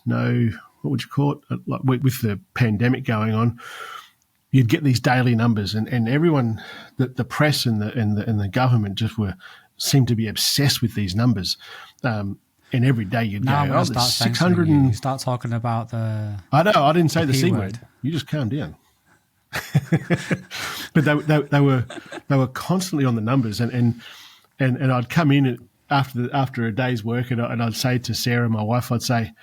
No, what would you call it? Like with the pandemic going on, you'd get these daily numbers, and everyone, the press and the government just seemed to be obsessed with these numbers. And every day you'd now go, start 600 you start talking about the. I know, I didn't say the C word. You just calm down. But they were constantly on the numbers, and I'd come in after a day's work, and I'd say to Sarah, my wife, I'd say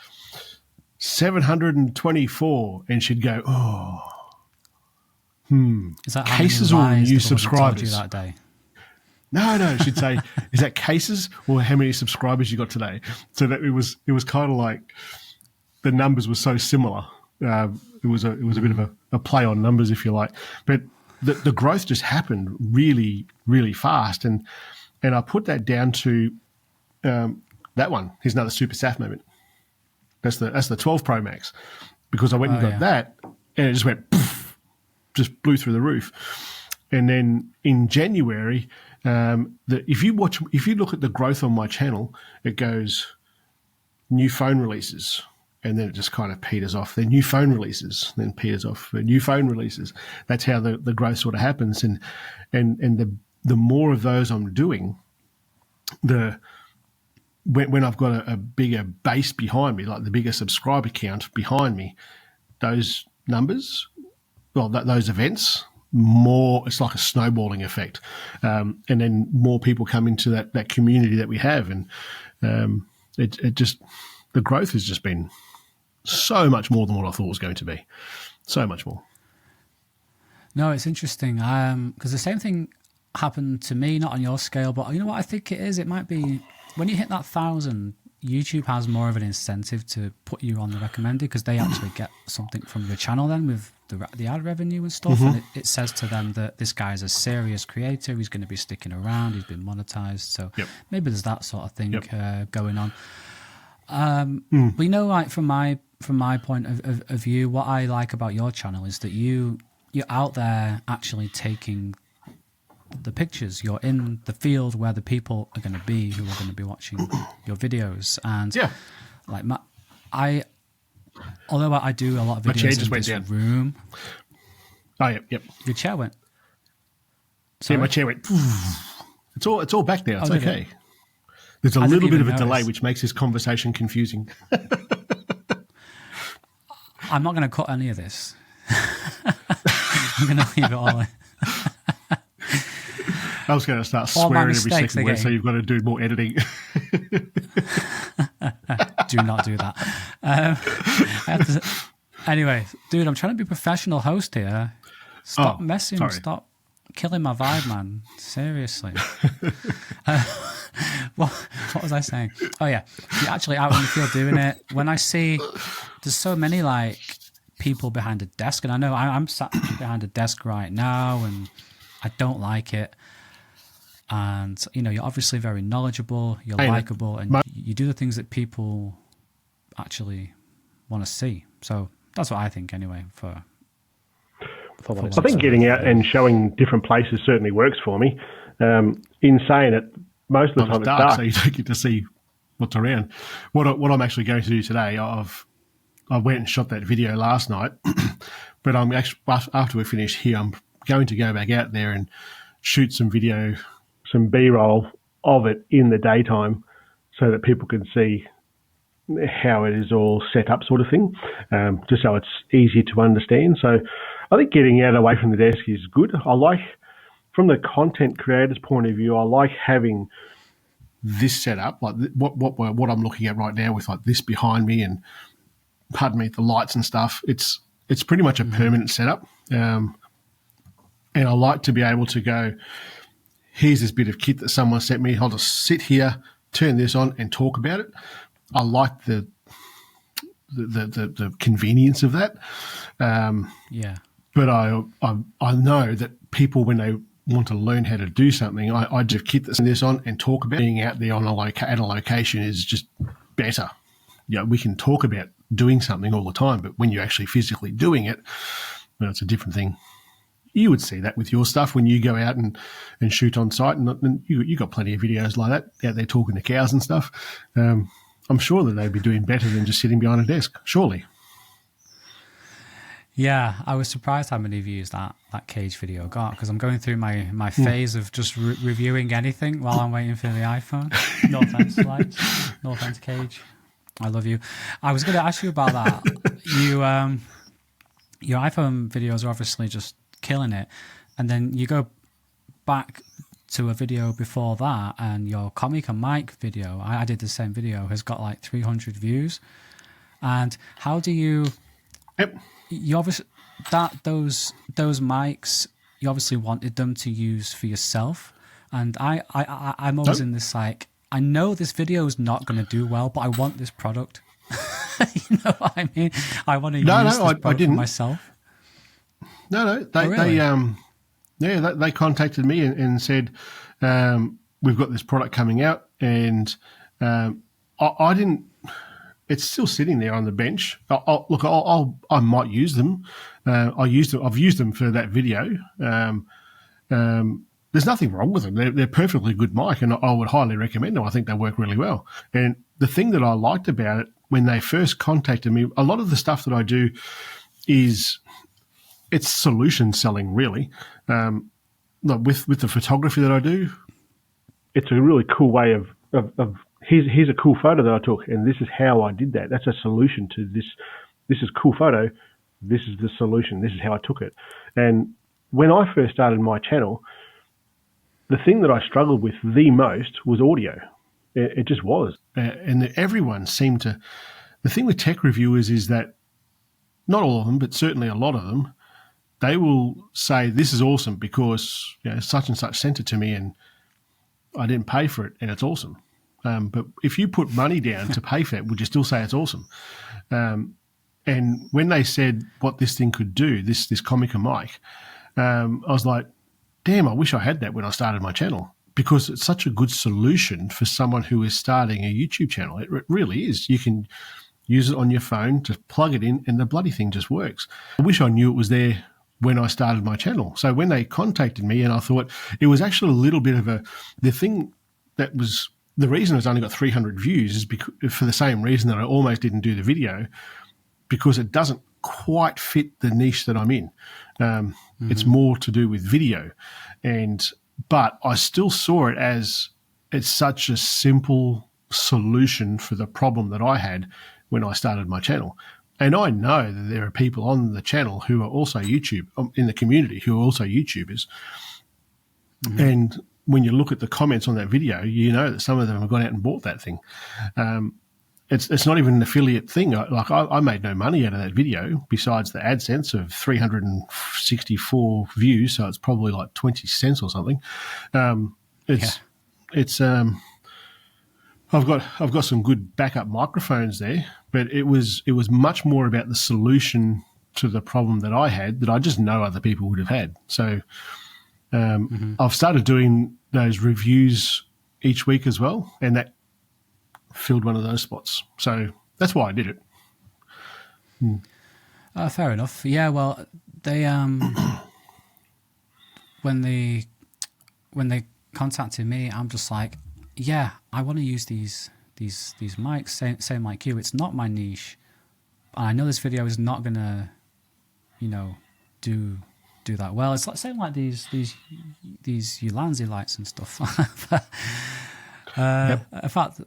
724, and she'd go, oh. Is that cases or new subscribers? That day? No, she'd say, is that cases or how many subscribers you got today? So that it was kind of like the numbers were so similar. It was a bit of a play on numbers, if you like. But the growth just happened really, really fast, and I put that down to that one. Here's another super SAF moment. That's the 12 Pro Max, because I went and got that, and it just went. Poof, just blew through the roof. And then in January, if you look at the growth on my channel, it goes new phone releases, and then it just kind of peters off. Then new phone releases, then peters off. New phone releases. That's how the growth sort of happens. And the more of those I'm doing, when I've got a bigger base behind me, like the bigger subscriber count behind me, those numbers, well, those events, more, it's like a snowballing effect. And then more people come into that community that we have. And it just, the growth has just been so much more than what I thought it was going to be. So much more. No, it's interesting because the same thing happened to me, not on your scale, but you know what I think it is? It might be when you hit that 1,000, YouTube has more of an incentive to put you on the recommended because they actually get something from your channel then with the ad revenue and stuff. And it says to them that this guy's a serious creator. He's going to be sticking around. He's been monetized. So maybe there's that sort of thing going on. But you know, like from my point of view, what I like about your channel is that you're out there actually taking the pictures. You're in the field where the people are going to be who are going to be watching your videos. And like although I do a lot of videos in this room. Oh, yep. Your chair went. Sorry? Yeah, my chair went. It's all back now. It's okay. There's a little bit of a delay, which makes this conversation confusing. I'm not going to cut any of this. I'm going to leave it all in. I was going to start swearing every second word, so you've got to do more editing. Do not do that. Anyway, dude, I'm trying to be a professional host here. Stop messing. Sorry. Stop killing my vibe, man. Seriously. What was I saying? Oh, yeah. You're actually out in the field doing it. When I see there's so many, like, people behind a desk, and I know I'm sat behind a desk right now, and I don't like it. And, you know, you're obviously very knowledgeable, you're likable, and you do the things that people actually want to see. So that's what I think anyway. I think getting out and showing different places certainly works for me. In saying it, most of the time it's dark, so you don't get to see what's around. What I'm actually going to do today, I went and shot that video last night, but I'm actually, after we finish here, I'm going to go back out there and shoot some video, some B-roll of it in the daytime so that people can see how it is all set up sort of thing, just so it's easier to understand. So I think getting out away from the desk is good. I like, from the content creator's point of view, I like having this setup, like what I'm looking at right now with like this behind me and, pardon me, the lights and stuff. It's pretty much a permanent setup. And I like to be able to go, here's this bit of kit that someone sent me. I'll just sit here, turn this on and talk about it. I like the convenience of that. But I know that people, when they want to learn how to do something, I just kit this on and talk about it. Being out there at a location is just better. You know, we can talk about doing something all the time, but when you're actually physically doing it, well, it's a different thing. You would see that with your stuff when you go out and shoot on site, and you got plenty of videos like that out there talking to cows and stuff. I'm sure that they'd be doing better than just sitting behind a desk, surely. Yeah, I was surprised how many views that cage video got, because I'm going through my phase of just reviewing anything while I'm waiting for the iPhone. No offense, lights. No offense, Cage. I love you. I was going to ask you about that. Your iPhone videos are obviously just killing it, and then you go back to a video before that, and your comic and Mike video, I did the same video, has got like 300 views. And how do you... Yep. You obviously those mics, you obviously wanted them to use for yourself, and I'm always in this like, I know this video is not going to do well, but I want this product. You know what I mean? I want to use this product for myself. No, they contacted me and said, we've got this product coming out, and I didn't. It's still sitting there on the bench. I might use them. I've used them for that video. There's nothing wrong with them. They're perfectly good mic, and I would highly recommend them. I think they work really well. And the thing that I liked about it when they first contacted me, a lot of the stuff that I do is it's solution selling, really. With the photography that I do, it's a really cool way of here's a cool photo that I took, and this is how I did that. That's a solution to this. This is a cool photo. This is the solution. This is how I took it. And when I first started my channel, the thing that I struggled with the most was audio. It just was. And everyone seemed to... The thing with tech reviewers is that, not all of them, but certainly a lot of them, they will say, this is awesome because such and such sent it to me and I didn't pay for it and it's awesome. But if you put money down to pay for it, would you still say it's awesome? And when they said what this thing could do, this Comica mic, I was like, damn, I wish I had that when I started my channel, because it's such a good solution for someone who is starting a YouTube channel. It really is. You can use it on your phone, just plug it in, and the bloody thing just works. I wish I knew it was there when I started my channel. So when they contacted me, and I thought it was actually a little bit of the thing that was the reason it's only got 300 views is because, for the same reason that I almost didn't do the video, because it doesn't quite fit the niche that I'm in. It's more to do with video, but I still saw it as it's such a simple solution for the problem that I had when I started my channel. And I know that there are people on the channel who are also in the community who are also YouTubers. And when you look at the comments on that video, you know that some of them have gone out and bought that thing. It's not even an affiliate thing. I made no money out of that video besides the AdSense of 364 views, so it's probably like 20 cents or something. I've got some good backup microphones there, but it was much more about the solution to the problem that I had that I just know other people would have had. So I've started doing those reviews each week as well, and that filled one of those spots. So that's why I did it. Fair enough. Yeah, well, they when they contacted me, I'm just like, yeah, I want to use these mics, same like you. It's not my niche, and I know this video is not gonna, do that well. It's like same like these Ulanzi lights and stuff. In fact,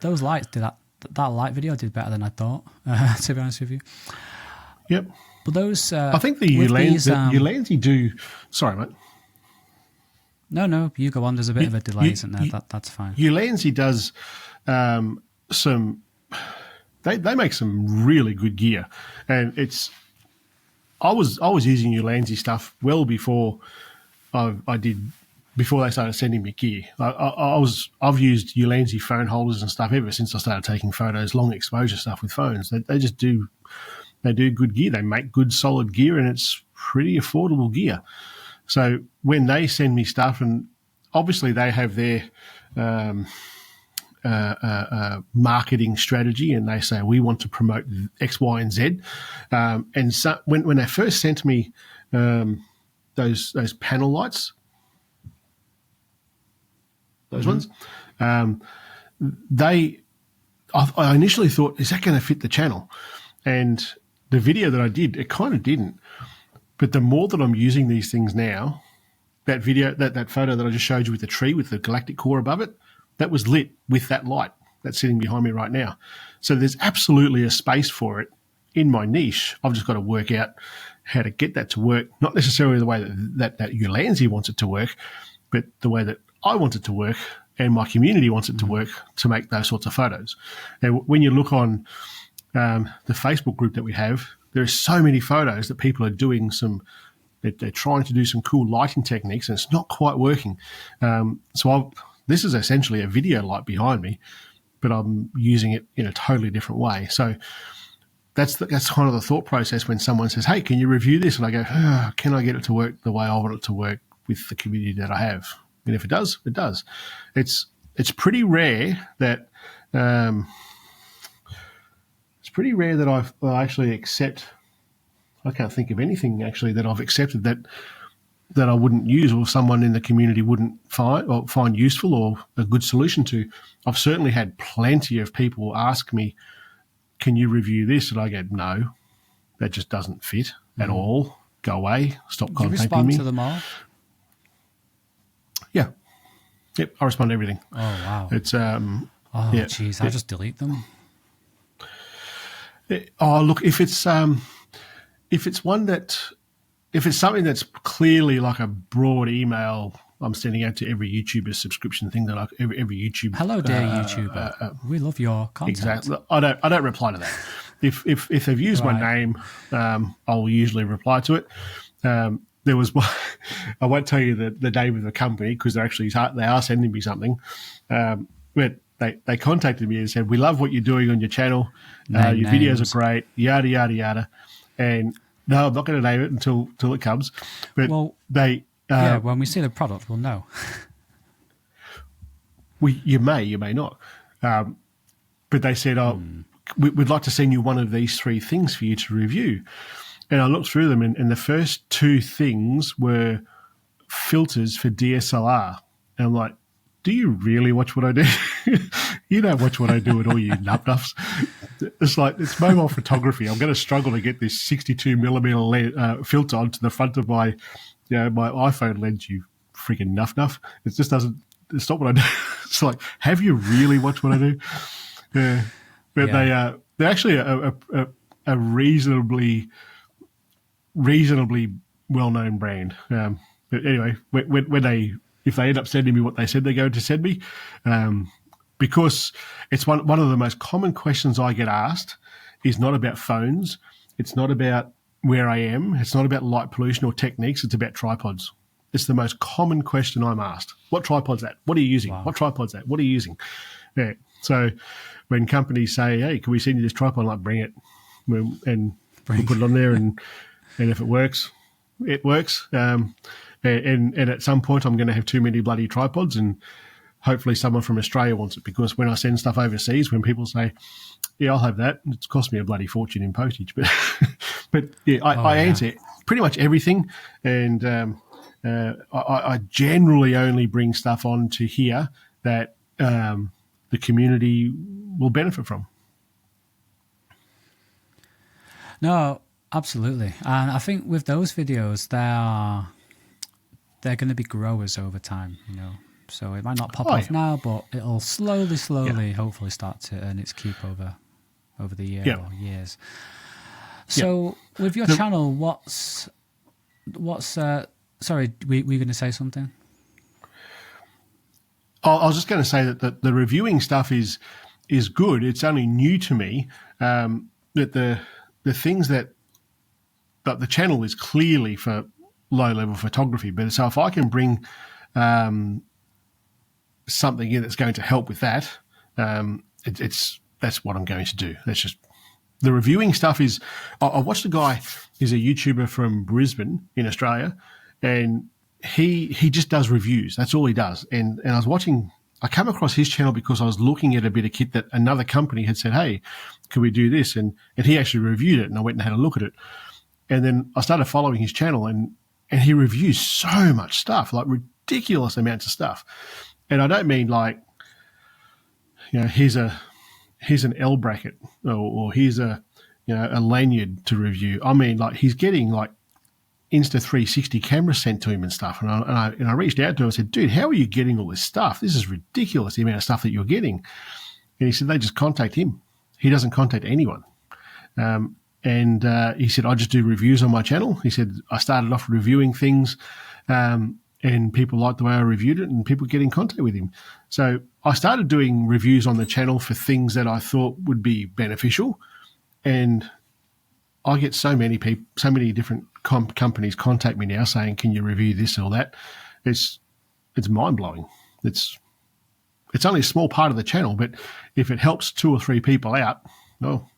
those lights did that light video did better than I thought. To be honest with you. Yep. But those, I think the Ulanzi do. Sorry, mate. No, you go on. There's a bit of a delay, isn't there? That's fine. Ulanzi does some. They make some really good gear, and it's. I was using Ulanzi stuff well before before they started sending me gear. I've used Ulanzi phone holders and stuff ever since I started taking photos, long exposure stuff with phones. They just do. They do good gear. They make good solid gear, and it's pretty affordable gear. So when they send me stuff, and obviously they have their marketing strategy, and they say we want to promote X, Y, and Z. And so when they first sent me those panel lights, those ones, I initially thought, is that going to fit the channel? And the video that I did, it kind of didn't. But the more that I'm using these things now, that video, that photo that I just showed you with the tree with the galactic core above it, that was lit with that light that's sitting behind me right now. So there's absolutely a space for it in my niche. I've just got to work out how to get that to work, not necessarily the way that Ulanzi wants it to work, but the way that I want it to work and my community wants it to work to make those sorts of photos. And when you look on the Facebook group that we have, there are so many photos that people are doing they're trying to do some cool lighting techniques, and it's not quite working. This is essentially a video light behind me, but I'm using it in a totally different way. So that's kind of the thought process when someone says, hey, can you review this? And I go, can I get it to work the way I want it to work with the community that I have? And if it does, it does. It's pretty rare that I actually accept. I can't think of anything actually that I've accepted that that I wouldn't use or someone in the community wouldn't find useful or a good solution to. I've certainly had plenty of people ask me, can you review this? And I go, no, that just doesn't fit at all. Go away. Stop Do you contacting respond me. to them all? Yeah. Yep, I respond to everything. Oh, wow. It's jeez, I just delete them. Look, if it's something that's clearly like a broad email I'm sending out to every YouTuber subscription thing that every YouTube. Hello, dear YouTuber. We love your content. Exactly. I don't reply to that. If they've used my name, I'll usually reply to it. There was one, I won't tell you the name of the company because they are sending me something. But they contacted me and said, "We love what you're doing on your channel. Your videos are great. Yada yada yada." And no, I'm not going to name it until it comes. But when we see the product, we'll know. You may not. But they said, we'd like to send you one of these 3 things for you to review. And I looked through them, and the first 2 things were filters for DSLR. And I'm like, do you really watch what I do? You don't watch what I do at all, you nut-nuffs. It's mobile photography. I'm going to struggle to get this 62 millimeter filter onto the front of my iPhone lens, you freaking nuff. It just doesn't, it's not what I do. It's like, have you really watched what I do? Yeah. But they're actually a reasonably well-known brand. But anyway, if they end up sending me what they said they're going to send me, because it's one of the most common questions I get asked is not about phones. It's not about where I am. It's not about light pollution or techniques. It's about tripods. It's the most common question I'm asked. What tripod's that? What are you using? Wow. What tripod's that? What are you using? Yeah. So when companies say, hey, can we send you this tripod? I'm like, bring it. And we'll put it on there. And if it works, it works. And at some point, I'm going to have too many bloody tripods, and hopefully someone from Australia wants it, because when I send stuff overseas, when people say, yeah, I'll have that, it's cost me a bloody fortune in postage. But yeah, I answer pretty much everything. And I generally only bring stuff on to here that the community will benefit from. No, absolutely. And I think with those videos, they're going to be growers over time, So it might not pop off now, but it'll slowly, hopefully start to earn its keep over the year or years. So with your channel, what's sorry, were you going to say something? I was just going to say that the reviewing stuff is good. It's only new to me, that the things that the channel is clearly for low-level photography. But so if I can bring something in that's going to help with that, that's what I'm going to do. That's just the reviewing stuff is. I watched a guy. He's a YouTuber from Brisbane in Australia, and he just does reviews. That's all he does. And I was watching. I came across his channel because I was looking at a bit of kit that another company had said, hey, can we do this? And he actually reviewed it, and I went and had a look at it. And then I started following his channel, and he reviews so much stuff, like ridiculous amounts of stuff. And I don't mean like, here's an L bracket or here's a lanyard to review. I mean, like, he's getting like Insta360 cameras sent to him and stuff. And I reached out to him and said, dude, how are you getting all this stuff? This is ridiculous, the amount of stuff that you're getting. And he said, they just contact him. He doesn't contact anyone. And he said, I just do reviews on my channel. He said, I started off reviewing things, and people liked the way I reviewed it, and people get in contact with him. So I started doing reviews on the channel for things that I thought would be beneficial. And I get so many people, so many different companies contact me now saying, can you review this or that? It's mind-blowing. It's only a small part of the channel, but if it helps 2 or 3 people out, well,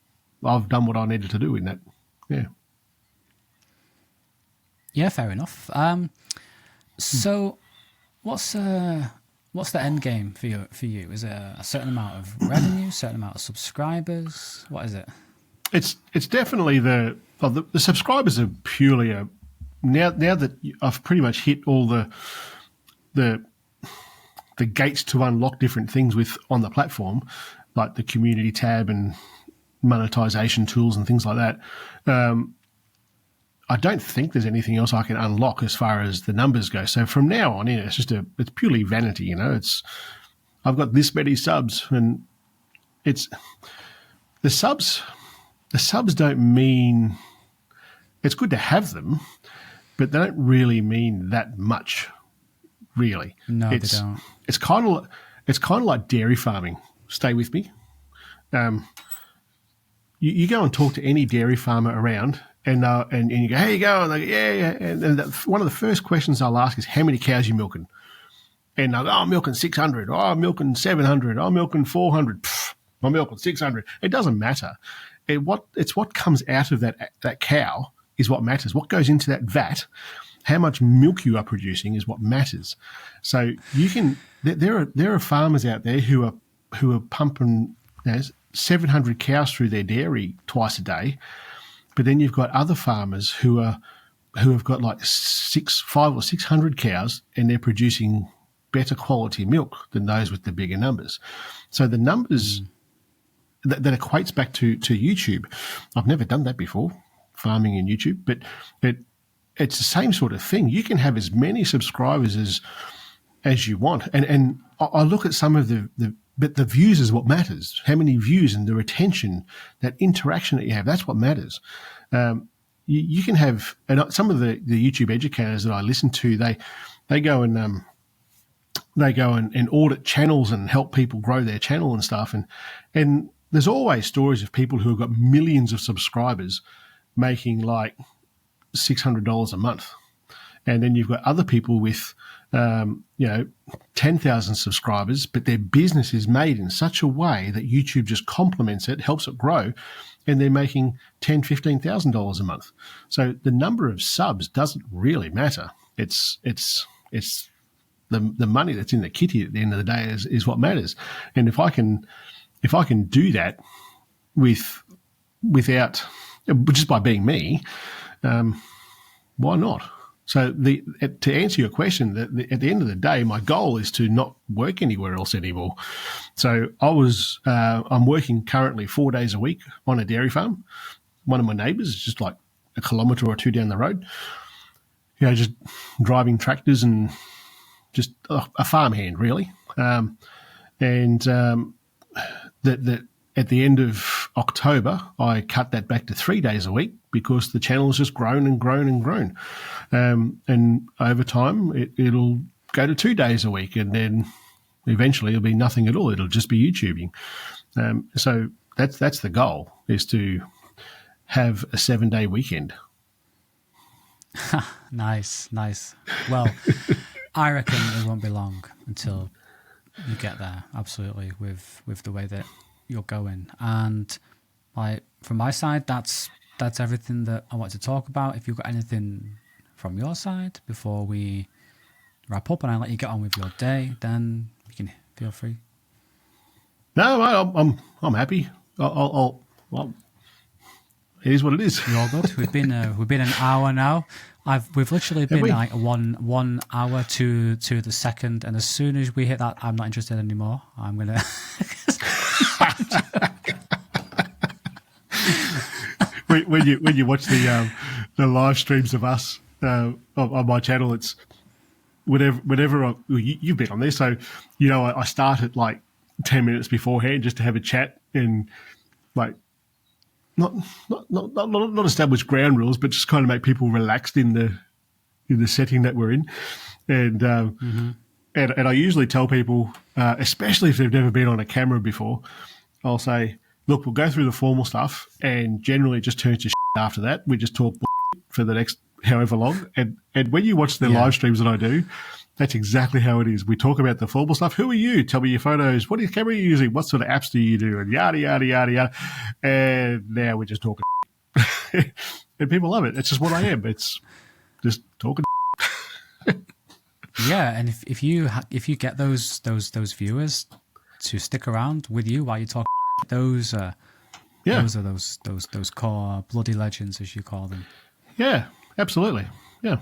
I've done what I needed to do in that. Yeah. Yeah, fair enough. So what's the end game for you? Is it a certain amount of revenue, a certain amount of subscribers? What is it? It's definitely the subscribers are purely now that I've pretty much hit all the gates to unlock different things with on the platform, like the community tab and monetization tools and things like that. I don't think there's anything else I can unlock as far as the numbers go. So from now on, it's purely vanity. You know, I've got this many subs, and it's the subs. The subs don't mean it's good to have them, but they don't really mean that much. Really, no, they don't. It's kind of like dairy farming. Stay with me. You go and talk to any dairy farmer around, and you go, "How you going?" And they go, "Yeah." And one of the first questions they'll ask is, "How many cows you milking?" And they'll go, "Oh, I'm milking 600. Oh, I'm milking 700. I'm milking 400. Pfft, I'm milking 600." It doesn't matter. It's what comes out of that cow is what matters. What goes into that vat, how much milk you are producing is what matters. So there are farmers out there who are pumping 700 cows through their dairy twice a day, but then you've got other farmers who have got like 500 or 600 cows, and they're producing better quality milk than those with the bigger numbers. So the numbers that equates back to YouTube. I've never done that before, farming in YouTube, but it's the same sort of thing. You can have as many subscribers as you want, and I look at some of but the views is what matters. How many views and the retention, that interaction that you have, that's what matters. You can have, and some of the YouTube educators that I listen to, they go and audit channels and help people grow their channel and stuff, and there's always stories of people who have got millions of subscribers making like $600 a month. And then you've got other people with, 10,000 subscribers, but their business is made in such a way that YouTube just complements it, helps it grow, and they're making $10,000, $15,000 a month. So the number of subs doesn't really matter. It's the money that's in the kitty at the end of the day is what matters. And if I can do that without just by being me, why not? So to answer your question, at the end of the day, my goal is to not work anywhere else anymore. So I'm working currently 4 days a week on a dairy farm. One of my neighbours is just like a kilometre or two down the road. Just driving tractors and just a farmhand, really. At the end of October, I cut that back to 3 days a week because the channel has just grown and grown and grown. And over time, it'll go to 2 days a week, and then eventually it'll be nothing at all. It'll just be YouTubing. So that's the goal, is to have a 7-day weekend. Nice. Well, I reckon it won't be long until you get there, absolutely, with the way that you're going. And from my side, that's everything that I want to talk about. If you've got anything from your side before we wrap up and I let you get on with your day, then you can feel free. No, I'm happy. Well, it is what it is. You're all good. We've been an hour now. We've literally been like one hour to the second, and as soon as we hit that, I'm not interested anymore. I'm gonna. when you watch the live streams of us on my channel, it's whenever you've been on there, so I start at like 10 minutes beforehand just to have a chat and like. Not establish ground rules, but just kind of make people relaxed in the setting that we're in, and and I usually tell people, especially if they've never been on a camera before, I'll say, look, we'll go through the formal stuff, and generally it just turns to shit after that. We just talk for the next however long, and when you watch the live streams that I do, that's exactly how it is. We talk about the formal stuff. Who are you? Tell me your photos. What camera are you using? What sort of apps do you do? And yada, yada, yada, yada. And now we're just talking. And people love it. It's just what I am. It's just talking. Yeah, and if you get those viewers to stick around with you while you talk, those are those core bloody legends, as you call them. Yeah, absolutely. Yeah.